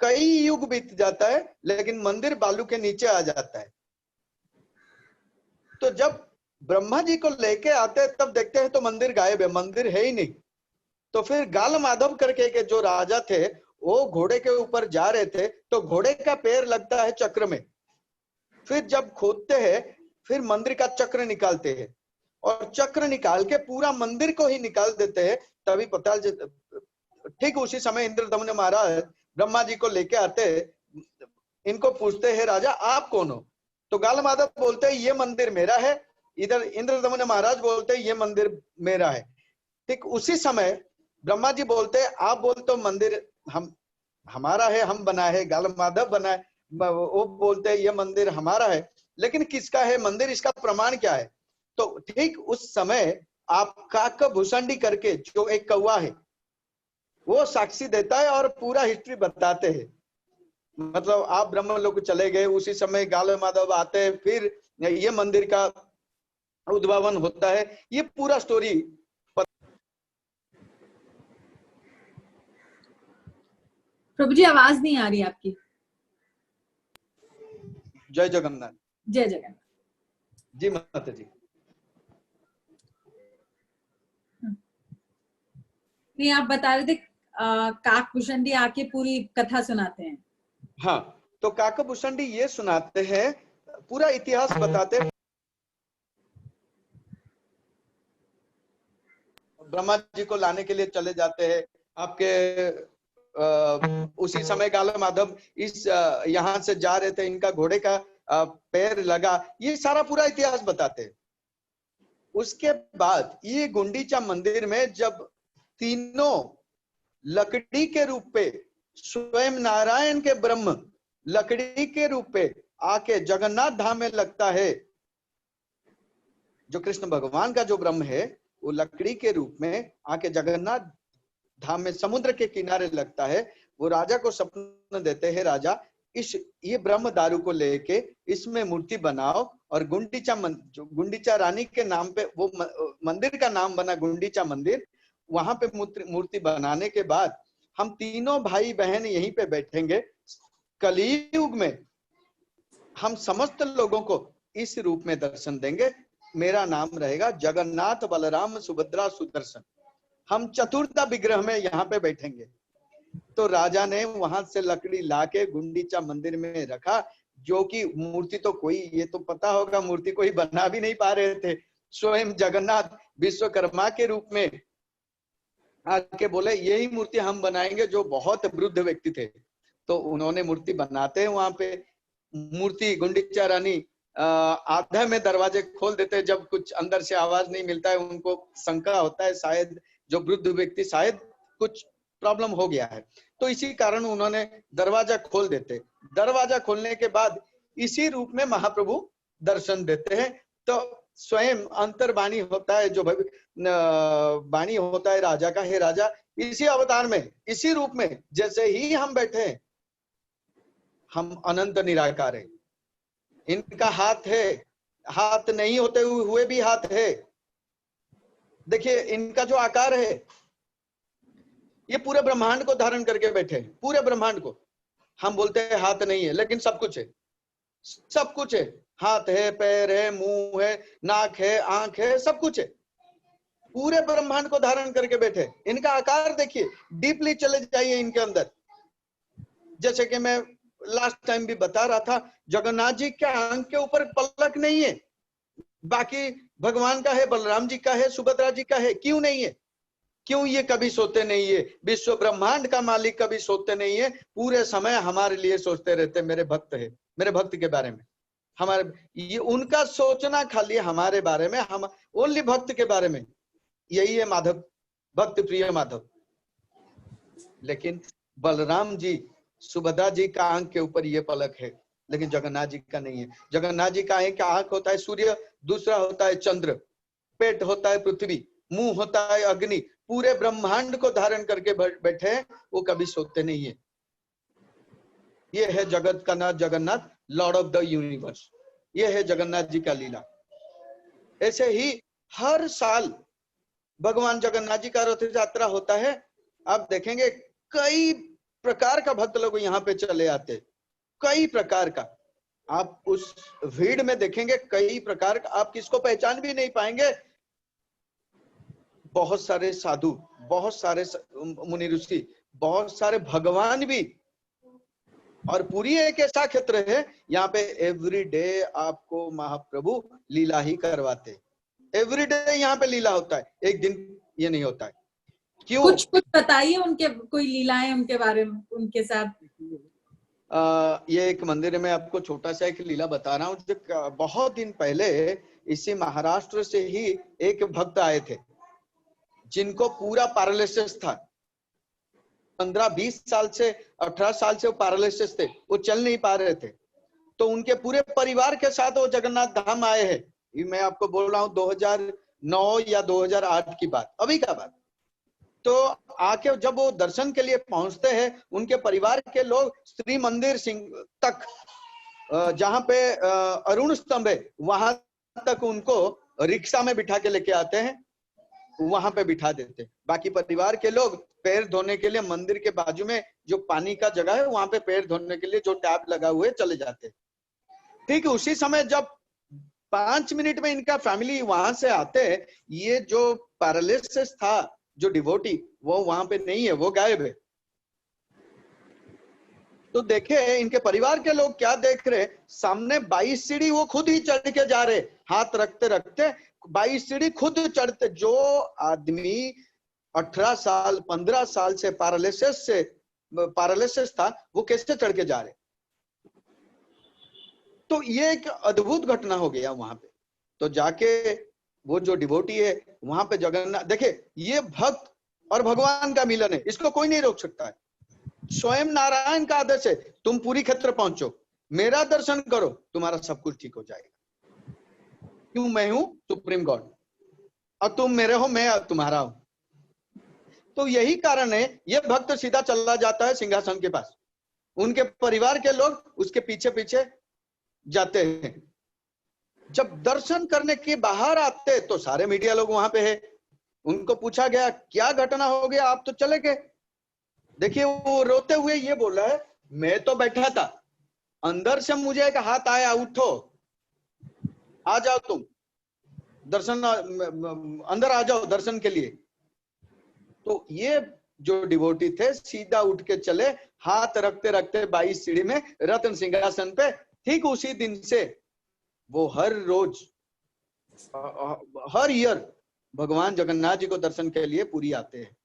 कई युग बीत जाता है, लेकिन मंदिर बालू के नीचे आ जाता है। तो जब ब्रह्मा जी को लेके आते हैं, तब देखते हैं तो मंदिर गायब है, मंदिर है ही नहीं। तो फिर गाल माधव करके के जो राजा थे, वो घोड़े के ऊपर जा रहे थे, तो घोड़े का पैर लगता है चक्र में। फिर जब खोदते हैं, फिर मंदिर का चक्र निकालते हैं, और चक्र निकाल के पूरा मंदिर को ही निकाल देते हैं। तभी पता, ठीक उसी समय इंद्रदमन महाराज ब्रह्मा जी को लेके आते, इनको पूछते हैं, राजा आप कौन हो? तो गाल माधव बोलते हैं, ये मंदिर मेरा है। इधर इंद्रदमन महाराज बोलते हैं, ये मंदिर मेरा है। ठीक उसी समय ब्रह्मा जी बोलते हैं, आप बोलते तो मंदिर हमारा है, हम बनाए है, गाल माधव बनाए। वो बोलते हैं, ये मंदिर हमारा है, लेकिन किसका है मंदिर, इसका प्रमाण क्या है? तो ठीक उस समय आप काक भूषंडी करके जो एक कौवा है, वो साक्षी देता है और पूरा हिस्ट्री बताते हैं। मतलब आप ब्रह्मलोक चले गए, उसी समय गाल माधव आते हैं, फिर ये मंदिर का उद्भावन होता है। ये पूरा स्टोरी। प्रभु जी, आवाज नहीं आ रही आपकी। जय जगन्नाथ। जय जगन्नाथ। जी माता जी। नहीं, आप बता रहे थे काक भूषंडी आके पूरी कथा सुनाते हैं। हाँ, तो काकभूषण ये सुनाते हैं, पूरा इतिहास बताते हैं। ब्रह्मा जी को लाने के लिए चले जाते हैं आपके उसी समय काला माधव इस यहाँ से जा रहे थे, इनका घोड़े का पैर लगा, ये सारा पूरा इतिहास बताते हैं। उसके बाद ये गुंडीचा मंदिर में जब तीनों लकड़ी के रूप पे, स्वयं नारायण के ब्रह्म लकड़ी के रूप पे आके जगन्नाथ धाम में लगता है, जो कृष्ण भगवान का जो ब्रह्म है वो लकड़ी के रूप में आके जगन्नाथ धाम में समुद्र के किनारे लगता है। वो राजा को सपना देते हैं, राजा ये ब्रह्म दारू को लेके इसमें मूर्ति बनाओ, और गुंडीचा रानी के नाम पे वो मंदिर का नाम बना गुंडीचा मंदिर। वहां पे मूर्ति बनाने के बाद हम तीनों भाई बहन यहीं पे बैठेंगे। कलियुग में हम समस्त लोगों को इस रूप में दर्शन देंगे। मेरा नाम रहेगा जगन्नाथ बलराम सुभद्रा सुदर्शन। हम चतुर्था विग्रह में यहाँ पे बैठेंगे। तो राजा ने वहां से लकड़ी लाके गुंडीचा मंदिर में रखा, जो कि मूर्ति तो कोई, ये तो पता होगा, मूर्ति कोई बना भी नहीं पा रहे थे। स्वयं जगन्नाथ विश्वकर्मा के रूप में आके बोले यही मूर्ति हम बनाएंगे, जो बहुत वृद्ध व्यक्ति थे। तो उन्होंने मूर्ति बनाते हैं वहां पे। मूर्ति गुंडीचा रानी आधा में दरवाजे खोल देते हैं, जब कुछ अंदर से आवाज नहीं मिलता है, उनको शंका होता है शायद जो वृद्ध व्यक्ति शायद कुछ प्रॉब्लम हो गया है, तो इसी कारण उन्होंने दरवाजा खोल देते। दरवाजा खोलने के बाद इसी रूप में महाप्रभु दर्शन देते हैं। तो स्वयं अंतर्वाणी होता है, जो वाणी होता है राजा का, हे राजा इसी अवतार में, इसी रूप में जैसे ही हम बैठे, हम अनंत निराकार है। इनका हाथ है, हाथ नहीं होते हुए भी हाथ है। देखिए इनका जो आकार है, ये पूरे ब्रह्मांड को धारण करके बैठे हैं, पूरे ब्रह्मांड को। हम बोलते हैं हाथ नहीं है, लेकिन सब कुछ है, सब कुछ है। हाथ है, पैर है, मुंह है, नाक है, आंख है, सब कुछ है। पूरे ब्रह्मांड को धारण करके बैठे। इनका आकार देखिए, डीपली चले जाइए इनके अंदर। जैसे कि मैं लास्ट टाइम भी बता रहा था, जगन्नाथ जी के आंख के ऊपर पलक नहीं है, बाकी भगवान का है, बलराम जी का है, सुभद्रा जी का है। क्यों नहीं है? क्यों? ये कभी सोते नहीं है। विश्व ब्रह्मांड का मालिक कभी सोते नहीं है, पूरे समय हमारे लिए सोचते रहते। मेरे भक्त है, मेरे भक्त के बारे में, हमारे ये उनका सोचना खाली हमारे बारे में, हम ओनली भक्त के बारे में। यही है माधव, भक्त प्रिय माधव। लेकिन बलराम जी, सुभद्रा जी का आंख के ऊपर ये पलक है, लेकिन जगन्नाथ जी का नहीं है। जगन्नाथ जी का एक आंख होता है सूर्य, दूसरा होता है चंद्र, पेट होता है पृथ्वी, मुंह होता है अग्नि। पूरे ब्रह्मांड को धारण करके बैठे, वो कभी सोते नहीं है। ये है जगत का नाथ Jagannath, lord of the universe. ये है जगन्नाथ जी का लीला। ऐसे ही हर साल भगवान जगन्नाथ जी का रथ यात्रा होता है। आप देखेंगे कई प्रकार का भक्त लोग यहाँ पे चले आते, कई प्रकार का। आप उस भीड़ में देखेंगे कई प्रकार का, आप किसको पहचान भी नहीं पाएंगे। बहुत सारे साधु, बहुत सारे मुनि ऋषि, बहुत सारे भगवान भी। और पूरी एक ऐसा क्षेत्र है, यहाँ पे एवरी डे आपको महाप्रभु लीला ही करवाते। एवरी डे यहाँ पे लीला होता है, एक दिन ये नहीं होता है। क्यों? कुछ बताइए उनके, कोई लीलाएं उनके बारे में, उनके साथ। ये एक मंदिर में आपको छोटा सा एक लीला बता रहा हूँ। बहुत दिन पहले इसी महाराष्ट्र से ही एक भक्त आए थे, जिनको पूरा पैरालिसिस था। 15-20 साल से, 18 साल से वो पैरालिसिस थे, वो चल नहीं पा रहे थे। तो उनके पूरे परिवार के साथ वो जगन्नाथ धाम आए हैं। ये मैं आपको बोल रहा हूँ 2009 या 2008 की बात, अभी का बात। तो आके जब वो दर्शन के लिए पहुंचते हैं, उनके परिवार के लोग श्री मंदिर सिंह तक, जहां पे अरुण स्तंभ है, वहां तक उनको रिक्शा में बिठा के लेके आते हैं, वहां पे बिठा देते। बाकी परिवार के लोग पैर धोने के लिए मंदिर के बाजू में जो पानी का जगह है, वहां पे पैर धोने के लिए जो टैप लगा हुए चले जाते। ठीक उसी समय जब 5 मिनट में इनका फैमिली वहां से आते, ये जो पैरालिसिस था, जो डिवोटी, वो वहां पे नहीं है, वो गायब है। तो देखे इनके परिवार के लोग क्या देख रहे, सामने 22 सीढ़ी वो खुद ही चढ़ के जा रहे, हाथ रखते रखते 22 सीढ़ी खुद चढ़ते। जो आदमी 18 साल 15 साल से पैरालिसिस था, वो कैसे चढ़ के जा रहे। तो ये एक अद्भुत घटना हो गया वहां पे। तो जाके वो जो डिवोटी है वहां पे जगन्नाथ, देखे ये भक्त और भगवान का मिलन है, इसको कोई नहीं रोक सकता है। स्वयं नारायण का आदेश है, तुम पूरी क्षेत्र पहुंचो, मेरा दर्शन करो, तुम्हारा सब कुछ ठीक हो जाएगा। क्यों, मैं हूं सुप्रीम गॉड और तुम मेरे हो, मैं तुम्हारा हूं। तो यही कारण है ये भक्त सीधा चला जाता है सिंहासन के पास, उनके परिवार के लोग उसके पीछे पीछे जाते हैं। जब दर्शन करने के बाहर आते तो सारे मीडिया लोग वहां पे है। उनको पूछा गया क्या घटना हो गया, आप तो चले गए। देखिए वो रोते हुए ये बोला है, मैं तो बैठा था, अंदर से मुझे एक हाथ आया, उठो आ जाओ तुम दर्शन, अंदर आ जाओ दर्शन के लिए। तो ये जो डिवोटी थे सीधा उठ के चले, हाथ रखते रखते 22 सीढ़ी में रत्न सिंहासन पे। ठीक उसी दिन से वो हर रोज हर ईयर भगवान जगन्नाथ जी को दर्शन के लिए पुरी आते हैं।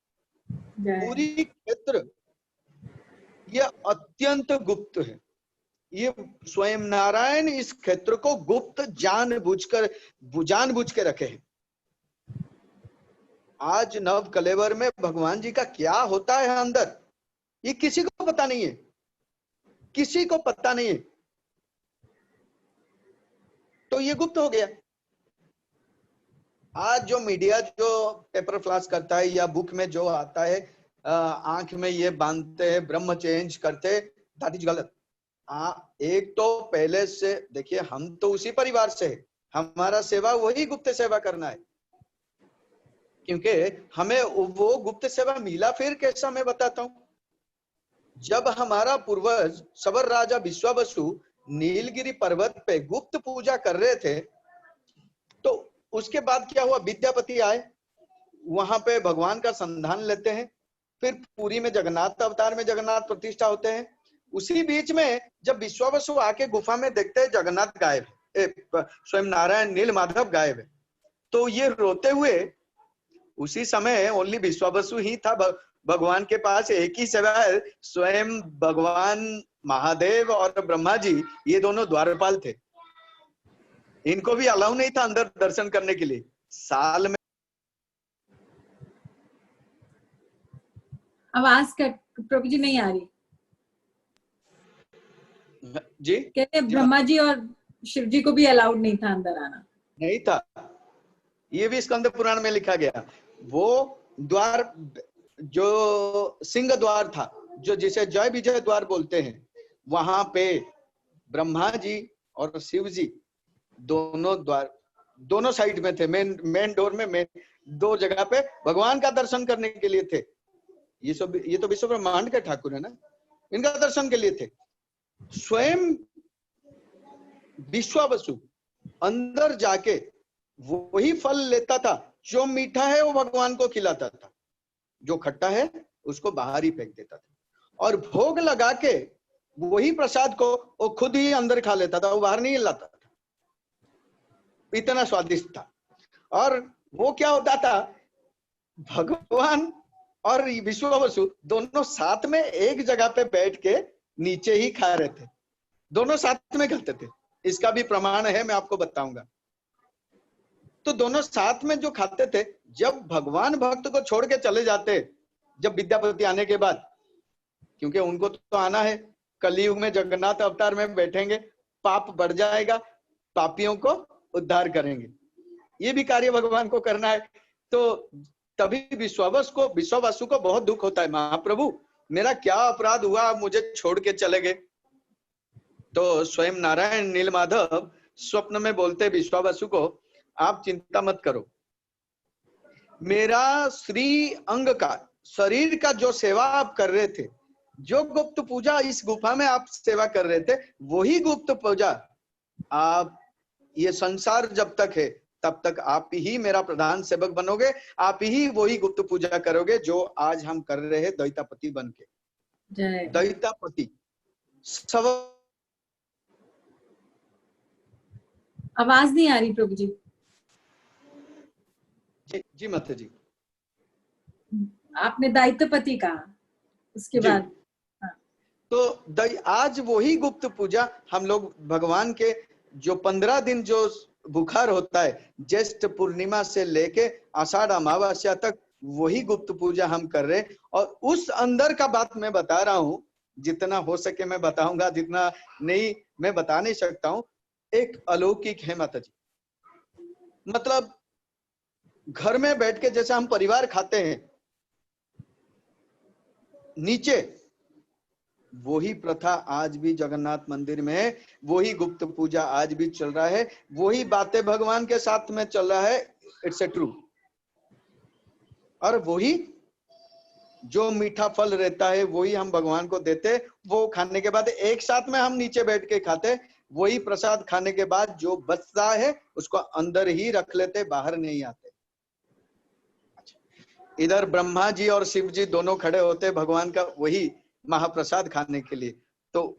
पूरी क्षेत्र ये अत्यंत गुप्त है। ये स्वयं नारायण इस क्षेत्र को गुप्त जानबूझ के रखे हैं। आज नव कलेवर में भगवान जी का क्या होता है अंदर, ये किसी को पता नहीं है, किसी को पता नहीं है। तो ये गुप्त हो गया। आज जो मीडिया जो पेपर फ्लैश करता है या बुक में जो आता है, आंख में ये बांधते हैं, ब्रह्म चेंज करते, दैट इज गलत। एक तो पहले से देखिए, हम तो उसी परिवार से है, हमारा सेवा वही गुप्त सेवा करना है, क्योंकि हमें वो गुप्त सेवा मिला फिर कैसा, मैं बताता हूं। जब हमारा पूर्वज सबर राजा विश्वावसु नीलगिरी पर्वत पे गुप्त पूजा कर रहे थे, तो उसके बाद क्या हुआ, विद्यापति आए, वहां पे भगवान का संधान लेते हैं, फिर पुरी में जगन्नाथ अवतार में जगन्नाथ प्रतिष्ठा होते हैं। उसी बीच में जब विश्वावसु आके गुफा में देखते हैं जगन्नाथ गायब है, स्वयं नारायण नील माधव गायब है, तो ये रोते हुए, उसी समय ओनली विश्वावसु ही था, भगवान के पास एक ही सेवा है, स्वयं भगवान महादेव और ब्रह्मा जी, ये दोनों द्वारपाल थे, इनको भी अलाउ नहीं था अंदर दर्शन करने के लिए। साल में आवाज कट, प्रभु जी नहीं आ रही जी, कहते ब्रह्मा जी और शिव जी को भी अलाउड नहीं था अंदर आना, नहीं था। ये भी स्कंद पुराण में लिखा गया। वो द्वार जो सिंह द्वार था, जो जिसे जय विजय द्वार बोलते हैं, वहां पे ब्रह्मा जी और शिव जी दोनों द्वार, दोनों साइड में थे, मेन डोर में, मेन दो जगह पे भगवान का दर्शन करने के लिए थे। ये तो विश्व ब्रह्मांड के ठाकुर है ना, इनका दर्शन के लिए थे। स्वयं विश्वावसु अंदर जाके वही फल लेता था, जो मीठा है वो भगवान को खिलाता था, जो खट्टा है उसको बाहर ही फेंक देता था, और भोग लगा के वही प्रसाद को वो खुद ही अंदर खा लेता था, वो बाहर नहीं लाता था, इतना स्वादिष्ट था। और वो क्या होता था, भगवान और विश्वावसु दोनों साथ में एक जगह पे बैठ के नीचे ही खा रहे थे, दोनों साथ में खाते थे। इसका भी प्रमाण है, मैं आपको बताऊंगा। तो दोनों साथ में जो खाते थे, जब भगवान भक्त को छोड़ के चले जाते, जब विद्यापति आने के बाद, क्योंकि उनको तो आना है, कलयुग में जगन्नाथ अवतार में बैठेंगे, पाप बढ़ जाएगा, पापियों को उद्धार करेंगे, ये भी कार्य भगवान को करना है। तो तभी विश्वावसु को बहुत दुख होता है, महाप्रभु मेरा क्या अपराध हुआ, मुझे छोड़ के चले गए। तो स्वयं नारायण नीलमाधव स्वप्न में बोलते विश्वावसु को, आप चिंता मत करो, मेरा श्री अंग का, शरीर का जो सेवा आप कर रहे थे, जो गुप्त पूजा इस गुफा में आप सेवा कर रहे थे, वही गुप्त पूजा आप, ये संसार जब तक है तब तक आप ही मेरा प्रधान सेवक बनोगे, आप ही वही गुप्त पूजा करोगे जो आज हम कर रहे हैं दैतापति बन के। दैतापति सब आवाज नहीं आ रही प्रभु जी। जी माता जी। आपने दायित्वपति कहा, उसके जी। बाद तो आज वही गुप्त पूजा हम लोग भगवान के जो 15 दिन जो बुखार होता है, ज्येष्ठ पूर्णिमा से लेके आषाढ़ अमावस्या तक, वही गुप्त पूजा हम कर रहे। और उस अंदर का बात मैं बता रहा हूं, जितना हो सके मैं बताऊंगा, जितना नहीं मैं बता नहीं सकता हूं। एक अलौकिक है माता जी। मतलब घर में बैठ के जैसे हम परिवार खाते हैं नीचे, वही प्रथा आज भी जगन्नाथ मंदिर में है, वही गुप्त पूजा आज भी चल रहा है, वही बातें भगवान के साथ में चल रहा है। It's a true. और वही जो मीठा फल रहता है वही हम भगवान को देते, वो खाने के बाद एक साथ में हम नीचे बैठ के खाते। वही प्रसाद खाने के बाद जो बचता है उसको अंदर ही रख लेते, बाहर नहीं आते। इधर ब्रह्मा जी और शिव जी दोनों खड़े होते भगवान का वही महाप्रसाद खाने के लिए। तो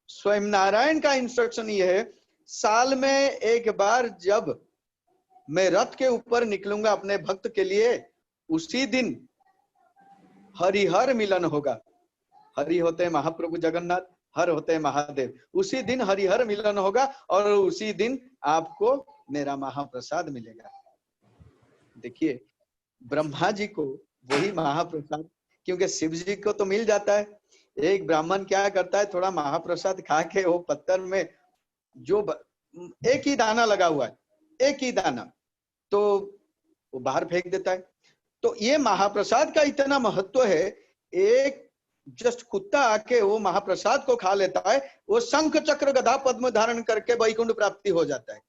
स्वयं नारायण का इंस्ट्रक्शन ये है, साल में एक बार जब मैं रथ के ऊपर निकलूंगा अपने भक्त के लिए, उसी दिन हरिहर मिलन होगा। हरि होते हैं महाप्रभु जगन्नाथ, हर होते हैं महादेव। उसी दिन हरिहर मिलन होगा और उसी दिन आपको मेरा महाप्रसाद मिलेगा। देखिए, ब्रह्मा जी को वही महाप्रसाद, क्योंकि शिव जी को तो मिल जाता है। एक ब्राह्मण क्या करता है, थोड़ा महाप्रसाद खा के वो पत्थर में जो एक ही दाना लगा हुआ है, एक ही दाना, तो वो बाहर फेंक देता है। तो ये महाप्रसाद का इतना महत्व है, एक जस्ट कुत्ता आके वो महाप्रसाद को खा लेता है, वो शंख चक्र गदा पद्म धारण करके वैकुंठ प्राप्ति हो जाता है।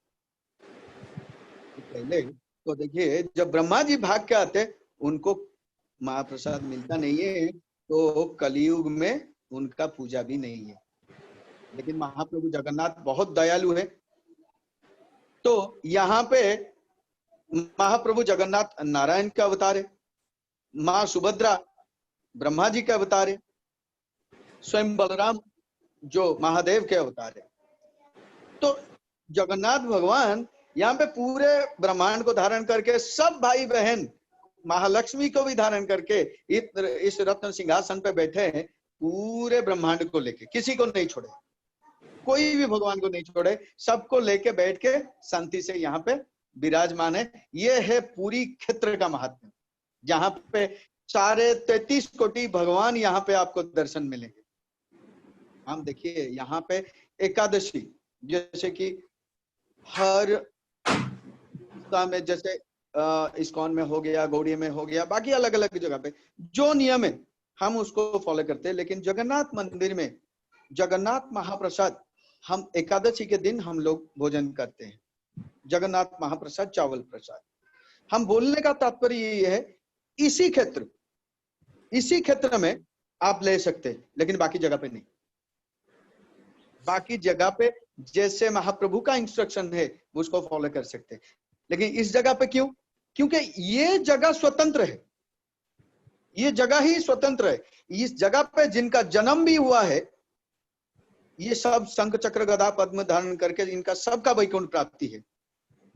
पहले तो देखिए, जब ब्रह्मा जी भाग के आते, उनको महाप्रसाद मिलता नहीं है, तो कलयुग में उनका पूजा भी नहीं है। लेकिन महाप्रभु जगन्नाथ बहुत दयालु है। तो यहाँ पे महाप्रभु जगन्नाथ नारायण का अवतार है, माँ सुभद्रा ब्रह्मा जी का अवतार है, स्वयं बलराम जो महादेव के अवतार है। तो जगन्नाथ भगवान यहाँ पे पूरे ब्रह्मांड को धारण करके, सब भाई बहन महालक्ष्मी को भी धारण करके इस रत्न सिंहासन पे बैठे हैं, पूरे ब्रह्मांड को लेके, किसी को नहीं छोड़े, कोई भी भगवान को नहीं छोड़े, सबको लेके बैठ के शांति से यहाँ पे विराजमान है। ये है पूरी क्षेत्र का महात्म्य, जहाँ पे 33 कोटि भगवान यहाँ पे आपको दर्शन मिलेंगे। हम देखिए यहाँ पे एकादशी, जैसे कि हर में, जैसे इस्कॉन में हो गया, गौड़ी में हो गया, बाकी अलग अलग जगह पे जो नियम है हम उसको फॉलो करते हैं। लेकिन जगन्नाथ मंदिर में जगन्नाथ महाप्रसाद हम एकादशी के दिन हम लोग भोजन करते हैं। जगन्नाथ महाप्रसाद चावल प्रसाद। हम बोलने का तात्पर्य ये है, इसी क्षेत्र में आप ले सकते हैं, लेकिन बाकी जगह पे नहीं। बाकी जगह पे जैसे महाप्रभु का इंस्ट्रक्शन है उसको फॉलो कर सकते हैं, लेकिन इस जगह पे क्यों? क्योंकि ये जगह स्वतंत्र है, ये जगह ही स्वतंत्र है। इस जगह पे जिनका जन्म भी हुआ है, ये सब शंख चक्र गदा पद्म धारण करके इनका सबका वैकुंठ प्राप्ति है।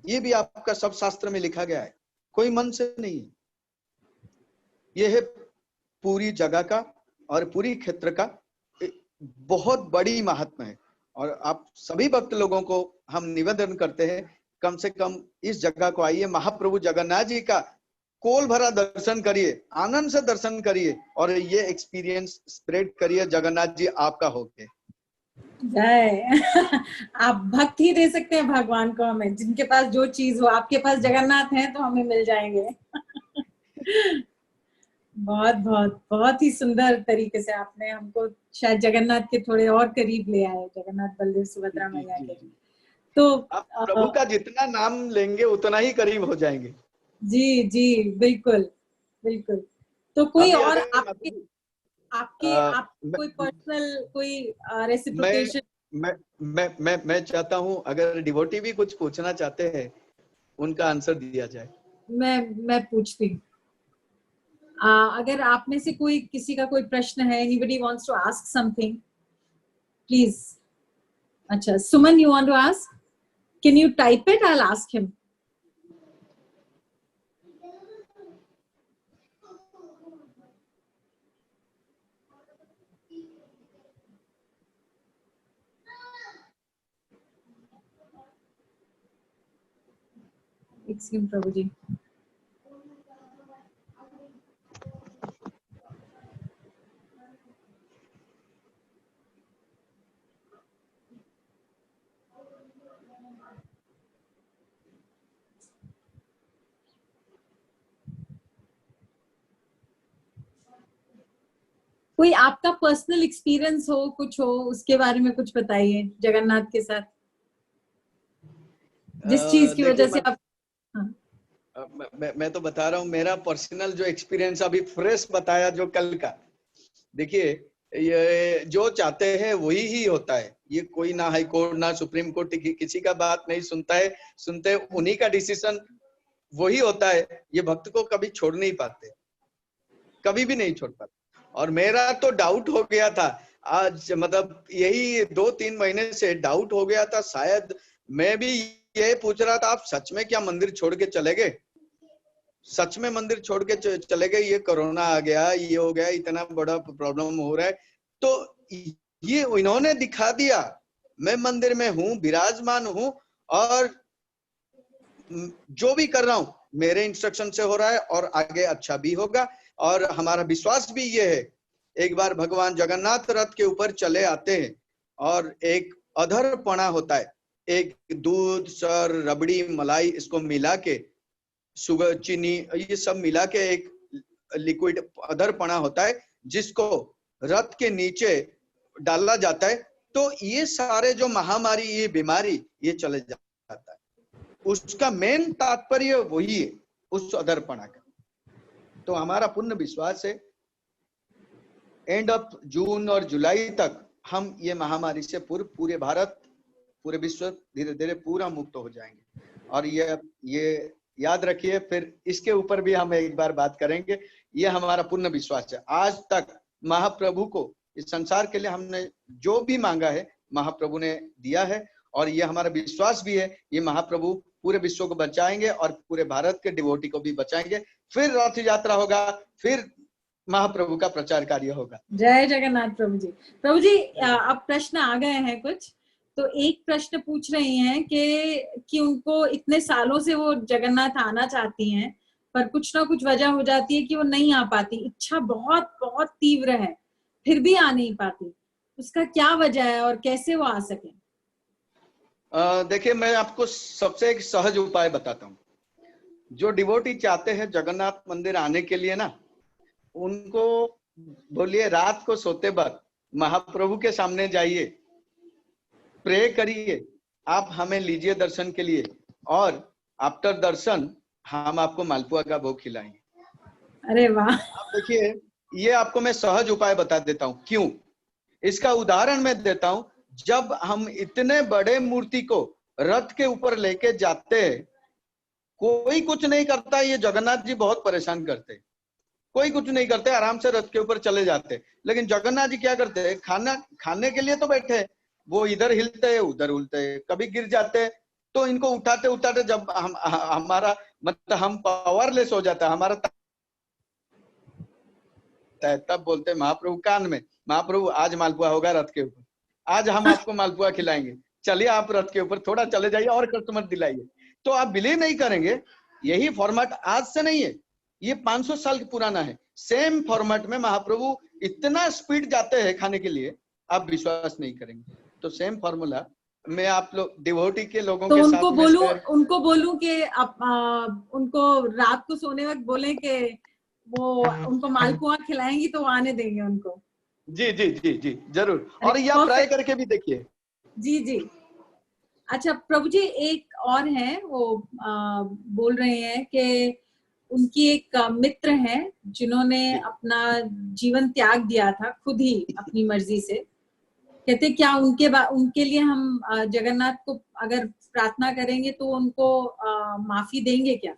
ये भी आपका सब शास्त्र में लिखा गया है, कोई मन से नहीं है। ये है पूरी जगह का और पूरी क्षेत्र का बहुत बड़ी महात्मा है। और आप सभी भक्त लोगों को हम निवेदन करते हैं, कम से कम इस जगह को आइए, महाप्रभु जगन्नाथ जी का कोल भरा दर्शन करिए, आनंद से दर्शन करिए और ये एक्सपीरियंस स्प्रेड करिए। जगन्नाथ जी आपका होके जय। आप भक्त ही दे सकते हैं भगवान को हमें, जिनके पास जो चीज हो। आपके पास जगन्नाथ है तो हमें मिल जाएंगे। बहुत बहुत बहुत ही सुंदर तरीके से आपने हमको शायद जगन्नाथ के थोड़े और करीब ले आए, जगन्नाथ बलदेव सुभद्रा मैया के। तो आप प्रभु का जितना नाम लेंगे उतना ही करीब हो जाएंगे। जी जी बिल्कुल बिल्कुल। तो कोई और आपके कोई पर्सनल कोई रेसिप्रोकेशन? मैं चाहता हूं, अगर डिवोटी भी कुछ पूछना चाहते हैं उनका आंसर दिया जाए। मैं पूछती हूँ। अगर आप में से कोई किसी का कोई प्रश्न है, anybody wants to ask something? Please. Acha, Suman, you want to ask? Can you type it? I'll ask him. Excuse me, Prabhuji. कोई आपका पर्सनल एक्सपीरियंस हो, कुछ हो, उसके बारे में कुछ बताइए जगन्नाथ के साथ, जिस चीज की वजह से आप। मैं तो बता रहा हूँ, मेरा पर्सनल जो एक्सपीरियंस अभी फ्रेश बताया जो कल का। देखिए, ये जो चाहते हैं वही ही होता है। ये कोई ना हाई कोर्ट ना सुप्रीम कोर्ट किसी का बात नहीं सुनता है, सुनते उन्हीं का डिसीजन वही होता है। ये भक्त को कभी छोड़ नहीं पाते, कभी भी नहीं छोड़ पाते। और मेरा तो डाउट हो गया था आज, मतलब यही 2-3 महीने से डाउट हो गया था। शायद मैं भी ये पूछ रहा था, आप सच में क्या मंदिर छोड़ के चले गए? सच में मंदिर छोड़ के चले गए? ये कोरोना आ गया, ये हो गया, इतना बड़ा प्रॉब्लम हो रहा है, तो ये इन्होंने दिखा दिया। मैं मंदिर में हूँ, विराजमान हूँ, और जो भी कर रहा हूँ मेरे इंस्ट्रक्शन से हो रहा है, और आगे अच्छा भी होगा। और हमारा विश्वास भी ये है, एक बार भगवान जगन्नाथ रथ के ऊपर चले आते हैं और एक अधरपना होता है, एक दूध, सर, रबड़ी, मलाई, इसको मिला के, शुगर, चीनी, ये सब मिला के एक लिक्विड अधरपना होता है, जिसको रथ के नीचे डाला जाता है। तो ये सारे जो महामारी, ये बीमारी, ये चले जाता है। उसका मेन तात्पर्य वही है, उस अधरपना का। तो हमारा पूर्ण विश्वास है एंड ऑफ जून और जुलाई तक हम ये महामारी से पूरे भारत, पूरे विश्व धीरे धीरे पूरा मुक्त हो जाएंगे। और ये याद रखिए, फिर इसके ऊपर भी हम एक बार बात करेंगे। ये हमारा पूर्ण विश्वास है। आज तक महाप्रभु को, इस संसार के लिए हमने जो भी मांगा है महाप्रभु ने दिया है, और ये हमारा विश्वास भी है, ये महाप्रभु पूरे विश्व को बचाएंगे और पूरे भारत के डिवोटी को भी बचाएंगे। फिर रथ यात्रा होगा, फिर महाप्रभु का प्रचार कार्य होगा। जय जगन्नाथ। प्रभु जी, प्रभु जी, अब प्रश्न आ गए हैं कुछ। तो एक प्रश्न पूछ रही हैं कि उनको इतने सालों से वो जगन्नाथ आना चाहती हैं, पर कुछ ना कुछ वजह हो जाती है कि वो नहीं आ पाती। इच्छा बहुत बहुत तीव्र है, फिर भी आ नहीं पाती। उसका क्या वजह है और कैसे वो आ सके? देखिए, मैं आपको सबसे एक सहज उपाय बताता हूँ। जो डिवोटी चाहते हैं जगन्नाथ मंदिर आने के लिए ना, उनको बोलिए रात को सोते वक्त महाप्रभु के सामने जाइए, प्रे करिए, आप हमें लीजिए दर्शन के लिए, और आफ्टर दर्शन हम आपको मालपुआ का भोग खिलाएंगे। अरे वाह! आप देखिए, ये आपको मैं सहज उपाय बता देता हूँ। क्यों? इसका उदाहरण मैं देता हूँ। जब हम इतने बड़े मूर्ति को रथ के ऊपर लेके जाते हैं, कोई कुछ नहीं करता। ये जगन्नाथ जी बहुत परेशान करते हैं, कोई कुछ नहीं करते, आराम से रथ के ऊपर चले जाते। लेकिन जगन्नाथ जी क्या करते हैं? खाना खाने के लिए तो बैठे, वो इधर हिलते हैं, उधर हिलते हैं, कभी गिर जाते हैं, तो इनको उठाते उठाते जब हमारा मतलब हम पावरलेस हो जाता है, हमारा तब बोलते हैं महाप्रभु कान में, महाप्रभु आज मालपुआ होगा रथ के ऊपर, आज हम आपको मालपुआ खिलाएंगे, चलिए आप रथ के ऊपर थोड़ा चले जाइए और कस्टमर दिलाइए। तो आप बिलीव नहीं करेंगे, यही फॉर्मेट आज से नहीं है, ये 500 साल पुराना है। सेम फॉर्मेट में महाप्रभु इतना स्पीड जाते हैं खाने के लिए, आप विश्वास नहीं करेंगे। तो सेम फॉर्मूला मैं आप लोग डिवोटी के लोगों तो के उनको साथ उनको बोलूं कि उनको रात को सोने वक्त बोले कि वो उनको मालपुआ खिलाएंगी तो आने देंगे उनको। जी जी जी जी जरूर, और ये आप ट्राई करके भी देखिए। जी जी। अच्छा प्रभु जी, एक और है, वो बोल रहे हैं कि उनकी एक मित्र हैं जिन्होंने अपना जीवन त्याग दिया था खुद ही अपनी मर्जी से। कहते क्या उनके लिए हम जगन्नाथ को अगर प्रार्थना करेंगे तो उनको माफी देंगे क्या?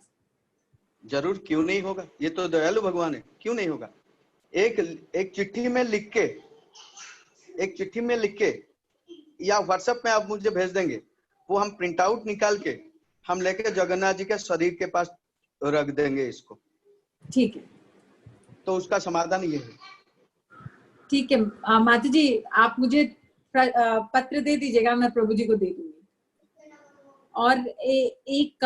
जरूर, क्यों नहीं होगा, ये तो दयालु भगवान है, क्यों नहीं होगा। एक चिट्ठी में लिख के या व्हाट्सएप में आप मुझे भेज देंगे, वो हम प्रिंट आउट निकाल के हम लेके जगन्नाथ जी के शरीर के पास रख देंगे इसको। ठीक है, तो उसका समाधान ये है। ठीक है। माता जी आप मुझे पत्र दे दीजिएगा, मैं प्रभु जी को दे दूंगी। और एक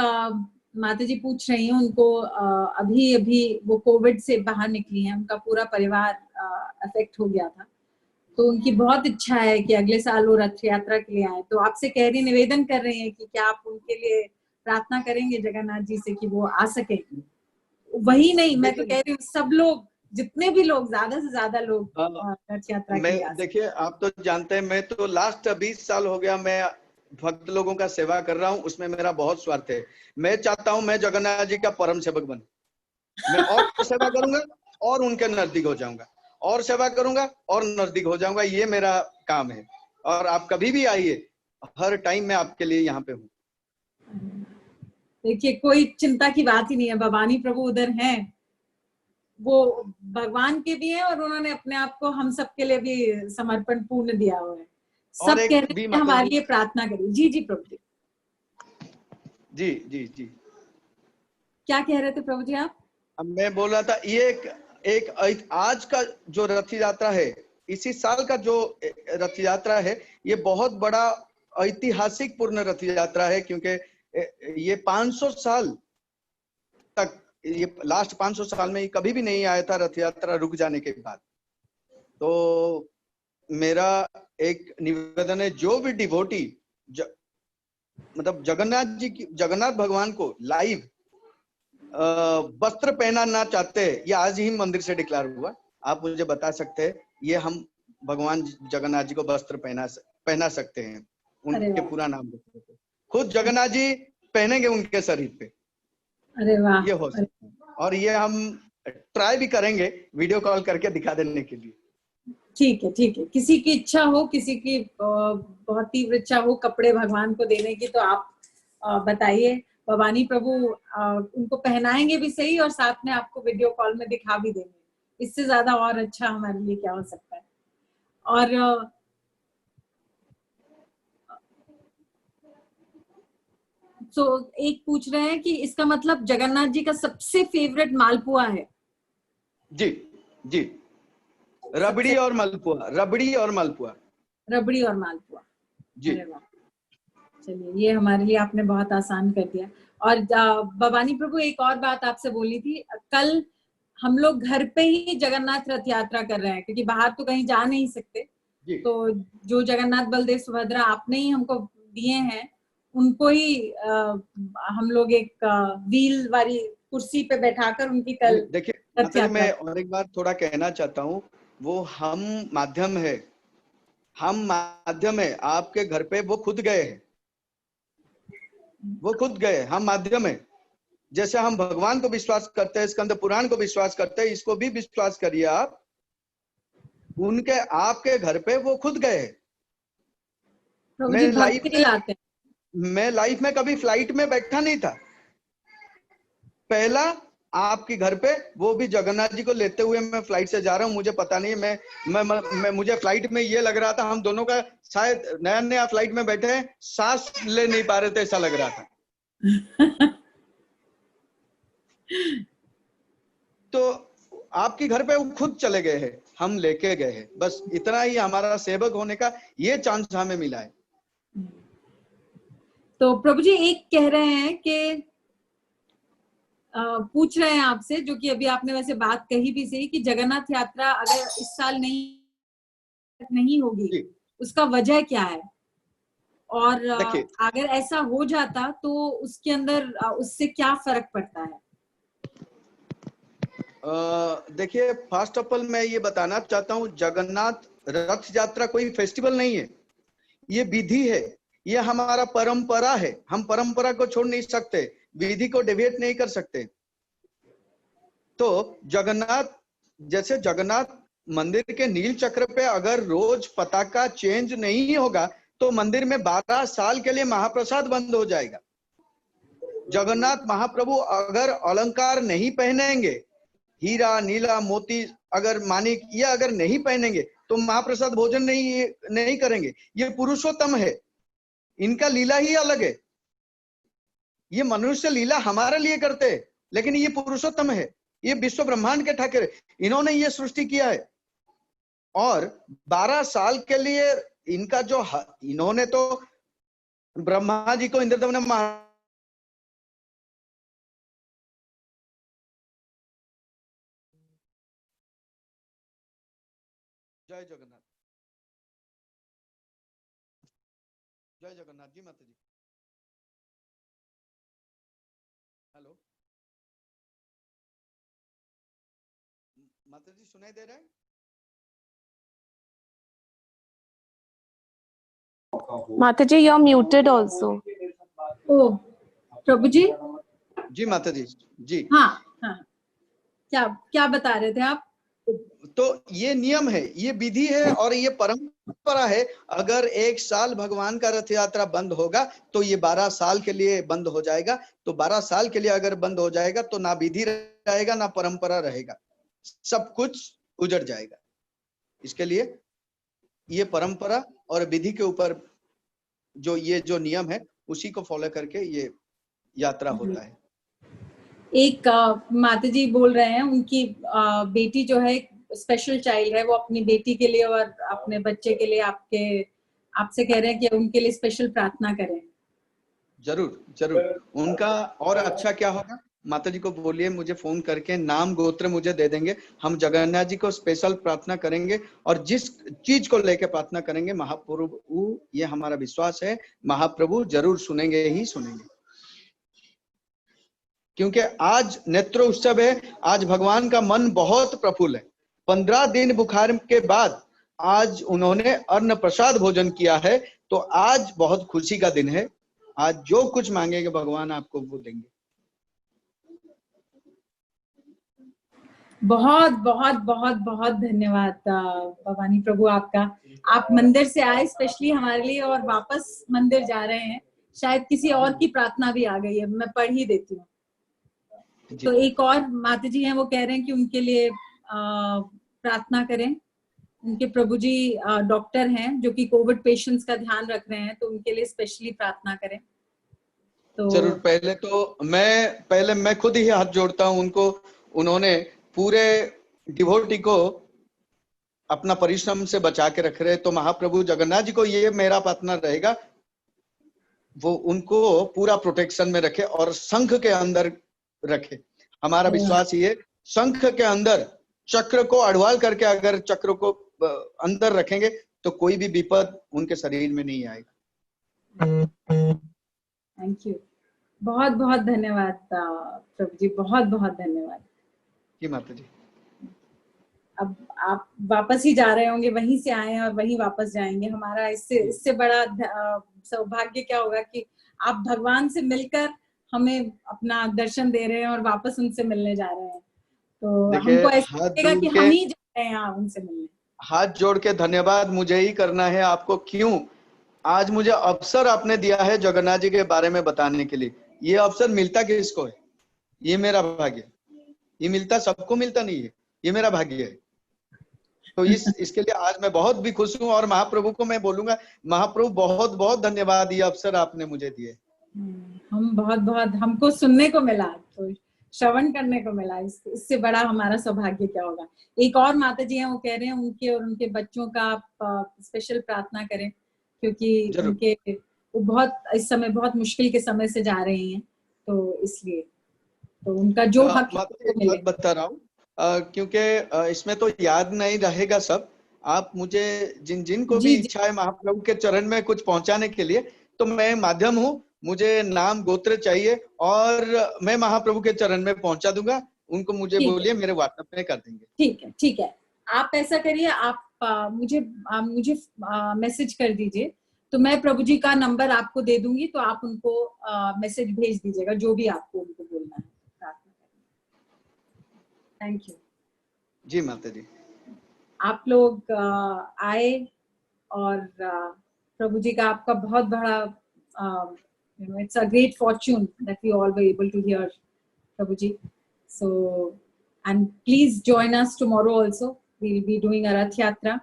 माता जी पूछ रही हैं, उनको अभी अभी वो कोविड से बाहर निकली हैं, उनका पूरा परिवार अफेक्ट हो गया था, तो उनकी बहुत इच्छा है कि अगले साल वो रथ यात्रा के लिए आए। तो आपसे कह रही, निवेदन कर रहे हैं कि क्या आप उनके लिए प्रार्थना करेंगे जगन्नाथ जी से कि वो आ सके। वही नहीं, मैं तो कह रही हूँ सब लोग, जितने भी लोग, ज्यादा से ज्यादा लोग रथ यात्रा के लिए आ सके। देखिए आप तो जानते हैं, मैं तो लास्ट 20 साल हो गया मैं भक्त लोगों का सेवा कर रहा हूँ, उसमें मेरा बहुत स्वार्थ है। मैं चाहता हूँ मैं जगन्नाथ जी का परम सेवक बनूं, मैं और सेवा करूंगा और उनके नजदीक हो जाऊंगा, और सेवा करूंगा और नजदीक हो जाऊंगा, ये मेरा काम है। और आप कभी भी आइए, हर टाइम मैं आपके लिए यहाँ पे हूँ। देखिए कोई चिंता की बात ही नहीं है, भवानी प्रभु उधर हैं, वो भगवान के भी हैं और उन्होंने अपने आप को हम सबके लिए भी समर्पण पूर्ण दिया हुआ है। सब कह रहे हैं हमारे लिए प्रार्थना करिए। जी जी प्रभु जी। जी जी जी, क्या कह रहे थे प्रभु जी आप? मैं बोल रहा था, ये एक आज का जो रथ यात्रा है, इसी साल का जो रथ यात्रा है, ये बहुत बड़ा ऐतिहासिक पूर्ण रथ यात्रा है, क्योंकि ये 500 साल तक, ये लास्ट 500 साल में कभी भी नहीं आया था रथ यात्रा रुक जाने के बाद। तो मेरा एक निवेदन है, जो भी डिवोटी मतलब जगन्नाथ जी की, जगन्नाथ भगवान को लाइव वस्त्र पहनाना चाहते हैं, ये आज ही मंदिर से डिक्लेयर हुआ, आप मुझे बता सकते हैं, ये हम भगवान जगन्नाथ जी को वस्त्र पहना सकते हैं, उनके पूरा नाम खुद जगन्नाथ जी पहनेंगे उनके शरीर पे। अरे वाह, ये हो सकता है, और ये हम ट्राई भी करेंगे वीडियो कॉल करके दिखा देने के लिए। ठीक है, ठीक है। किसी की इच्छा हो, किसी की बहुत तीव्र इच्छा हो कपड़े भगवान को देने की, तो आप बताइए, भवानी प्रभु उनको पहनाएंगे भी सही और साथ में आपको वीडियो कॉल में दिखा भी देंगे। इससे ज्यादा और अच्छा हमारे लिए क्या हो सकता है। और तो एक पूछ रहे हैं कि इसका मतलब जगन्नाथ जी का सबसे फेवरेट मालपुआ है? जी जी, रबड़ी और मालपुआ, रबड़ी और मालपुआ, रबड़ी और मालपुआ जी। चलिए, ये हमारे लिए आपने बहुत आसान कर दिया। और भवानी प्रभु एक और बात आपसे बोली थी, कल हम लोग घर पे ही जगन्नाथ रथ यात्रा कर रहे हैं, क्योंकि बाहर तो कहीं जा नहीं सकते, तो जो जगन्नाथ बलदेव सुभद्रा आपने ही हमको दिए हैं, उनको ही हम लोग एक व्हील वाली कुर्सी पे बैठाकर उनकी कल देखिए, मैं और एक बार थोड़ा कहना चाहता हूँ, वो हम माध्यम है, हम माध्यम है, आपके घर पे वो खुद गए हैं, वो खुद गए, हम माध्यम है। जैसे हम भगवान को विश्वास करते हैं, स्कंद पुराण को विश्वास करते हैं, इसको भी विश्वास करिए आप, उनके आपके घर पे वो खुद गए। मैं लाइफ में कभी फ्लाइट में बैठा नहीं था, पहला आपके घर पे, वो भी जगन्नाथ जी को लेते हुए मैं फ्लाइट से जा रहा हूँ। मुझे पता नहीं है, मैं मुझे फ्लाइट में ये लग रहा था हम दोनों का शायद नया नया फ्लाइट में बैठे हैं, सांस ले नहीं पा रहे थे, ऐसा लग रहा था। तो आपके घर पे वो खुद चले गए हैं, हम लेके गए हैं, बस इतना ही हमारा सेवक होने का ये चांस हमें मिला है। तो प्रभु जी एक कह रहे हैं कि पूछ रहे हैं आपसे, जो कि अभी आपने वैसे बात कही भी सही, कि जगन्नाथ यात्रा अगर इस साल नहीं होगी, उसका वजह क्या है, और अगर ऐसा हो जाता तो उसके अंदर उससे क्या फर्क पड़ता है? देखिए, फर्स्ट ऑफ ऑल मैं ये बताना चाहता हूँ, जगन्नाथ रथ यात्रा कोई फेस्टिवल नहीं है, ये विधि है, ये हमारा परंपरा है, हम परंपरा को छोड़ नहीं सकते, विधि को डेविएट नहीं कर सकते। तो जगन्नाथ, जैसे जगन्नाथ मंदिर के नील चक्र पे अगर रोज पताका चेंज नहीं होगा, तो मंदिर में 12 साल के लिए महाप्रसाद बंद हो जाएगा। जगन्नाथ महाप्रभु अगर अलंकार नहीं पहनेंगे, हीरा नीला मोती अगर मानिक ये अगर नहीं पहनेंगे, तो महाप्रसाद भोजन नहीं करेंगे। ये पुरुषोत्तम है, इनका लीला ही अलग है। ये मनुष्य लीला हमारे लिए करते हैं, लेकिन ये पुरुषोत्तम है, ये विश्व ब्रह्मांड के ठाकुर है, इन्होंने ये सृष्टि किया है। और 12 साल के लिए इनका जो इन्होंने तो ब्रह्मा जी को इंद्रदेव ने जय जगन्नाथ, जय जगन्नाथ जी। माता जी हेलो, माता जी सुनाई दे रहा है? Mata ji, you're muted also. ओ प्रभु जी। जी माता जी जी। हाँ हाँ, क्या क्या बता रहे थे आप? तो ये नियम है, ये विधि है और ये परंपरा है। अगर 1 साल भगवान का रथ यात्रा बंद होगा तो ये 12 साल के लिए बंद हो जाएगा। तो 12 साल के लिए अगर बंद हो जाएगा तो ना विधि रहेगा ना परंपरा रहेगा, सब कुछ उजड़ जाएगा। इसके लिए ये परंपरा और विधि के ऊपर जो नियम है उसी को फॉलो करके ये यात्रा होता है। एक माता जी बोल रहे हैं उनकी बेटी जो है स्पेशल चाइल्ड है, वो अपनी बेटी के लिए और अपने बच्चे के लिए आपसे कह रहे हैं कि उनके लिए स्पेशल प्रार्थना करें। जरूर जरूर, उनका और अच्छा क्या होगा, माता जी को बोलिए मुझे फोन करके नाम गोत्र मुझे दे देंगे, हम जगन्नाथ जी को स्पेशल प्रार्थना करेंगे। और जिस चीज को लेकर प्रार्थना करेंगे महाप्रभु, ये हमारा विश्वास है, महाप्रभु जरूर सुनेंगे ही सुनेंगे। क्योंकि आज नेत्र उत्सव है, आज भगवान का मन बहुत प्रफुल्ल है। 15 दिन बुखार के बाद आज उन्होंने अन्न प्रसाद भोजन किया है, तो आज बहुत खुशी का दिन है। आज जो कुछ मांगेंगे भगवान आपको वो देंगे। बहुत बहुत बहुत बहुत धन्यवाद भवानी प्रभु आपका। आप मंदिर से आए स्पेशली हमारे लिए और वापस मंदिर जा रहे हैं। शायद किसी और की प्रार्थना भी आ गई है, मैं पढ़ ही देती हूँ। तो एक और माता जी हैं, वो कह रहे हैं कि उनके लिए प्रार्थना करें। उनके प्रभु जी डॉक्टर हैं जो कि कोविड पेशेंट्स का ध्यान रख रहे हैं, तो उनके लिए स्पेशली प्रार्थना करें। तो जरूर, पहले मैं खुद ही हाथ जोड़ता हूँ उनको। उन्होंने पूरे डिवोटी को अपना परिश्रम से बचा के रख रहे, तो महाप्रभु जगन्नाथ जी को ये मेरा प्रार्थना रहेगा, वो उनको पूरा प्रोटेक्शन में रखे और शंख के अंदर रखे। हमारा विश्वास ये, शंख के अंदर चक्र को अड़वाल करके अगर चक्र को अंदर रखेंगे तो कोई भी विपद उनके शरीर में नहीं आएगा। थैंक यू, बहुत बहुत धन्यवाद प्रभु जी, बहुत बहुत धन्यवाद जी माता जी। अब आप वापस ही जा रहे होंगे, वहीं से आए हैं और वहीं वापस जाएंगे। हमारा इससे बड़ा सौभाग्य क्या होगा कि आप भगवान से मिलकर हमें अपना दर्शन दे रहे हैं और वापस उनसे मिलने जा रहे हैं। तो हमको ऐसा लगेगा कि हम ही जा रहे हैं उनसे मिलने। हाथ जोड़ के धन्यवाद मुझे ही करना है आपको। क्यों? आज मुझे अवसर आपने दिया है जगन्नाथ जी के बारे में बताने के लिए। ये अवसर मिलता किसको है? ये मेरा भाग्य। ये मिलता सबको मिलता नहीं है, ये मेरा भाग्य है। तो इसके लिए आज मैं बहुत भी खुश हूँ और महाप्रभु को मैं बोलूंगा, महाप्रभु बहुत बहुत धन्यवाद, ये अवसर आपने मुझे दिए। हम बहुत बहुत, हमको सुनने को मिला, तो श्रवण करने को मिला, इससे बड़ा हमारा सौभाग्य क्या होगा। एक और माता जी हैं, वो कह रहे हैं उनके और उनके बच्चों का आप स्पेशल प्रार्थना करें, क्योंकि उनके वो बहुत इस समय बहुत मुश्किल के समय से जा रहे हैं, तो इसलिए तो उनका जो हक बता रहा हूँ, क्योंकि इसमें तो याद नहीं रहेगा सब। आप मुझे जिन को भी इच्छा है महाप्रभु के चरण में कुछ पहुंचाने के लिए, तो मैं माध्यम हूँ, मुझे नाम गोत्र चाहिए और मैं महाप्रभु के चरण में पहुंचा दूंगा। उनको मुझे बोलिए, मेरे व्हाट्सएप पे कर देंगे। ठीक है, ठीक है, आप ऐसा करिए, आप मुझे मैसेज कर दीजिए, तो मैं प्रभु जी का नंबर आपको दे दूंगी, तो आप उनको मैसेज भेज दीजिएगा जो भी आपको उनको बोलना है। थैंक यू जी माता जी। आप लोग आए और प्रभु जी का आपका बहुत बड़ा, it's a great fortune that we all were able to hear Prabhu ji. So, and please join us tomorrow also. We will be doing a Rath Yatra.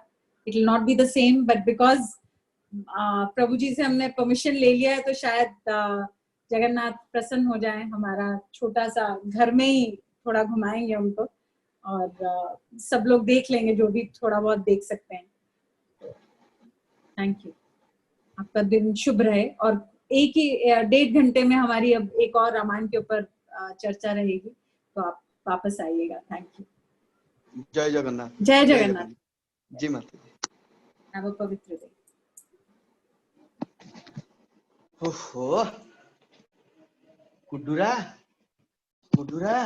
It will not be the same, but because प्रभु जी से हमने permission ले लिया है तो शायद जगन्नाथ प्रसन्न हो जाए। हमारा छोटा सा घर में ही थोड़ा घुमाएंगे उनको और सब लोग देख लेंगे जो भी थोड़ा बहुत देख सकते हैं। थैंक यू, आपका दिन शुभ रहे। और एक ही 1.5 घंटे में हमारी अब एक और रामायण के ऊपर चर्चा रहेगी, तो आप वापस आइएगा। Thank you. जय जगन्नाथ। जय जगन्नाथ। जी माता जी। हैव अ पवित्र डे। ओहो कुडुरा कुडुरा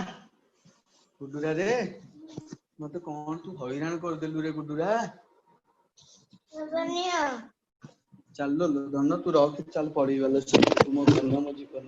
कुडुरा रे मते कौन तू हैरान कर देलु रे कुडुरा। चल लो धन तू रख चल पड़ी वाला सब तू मो धन मो जीवन।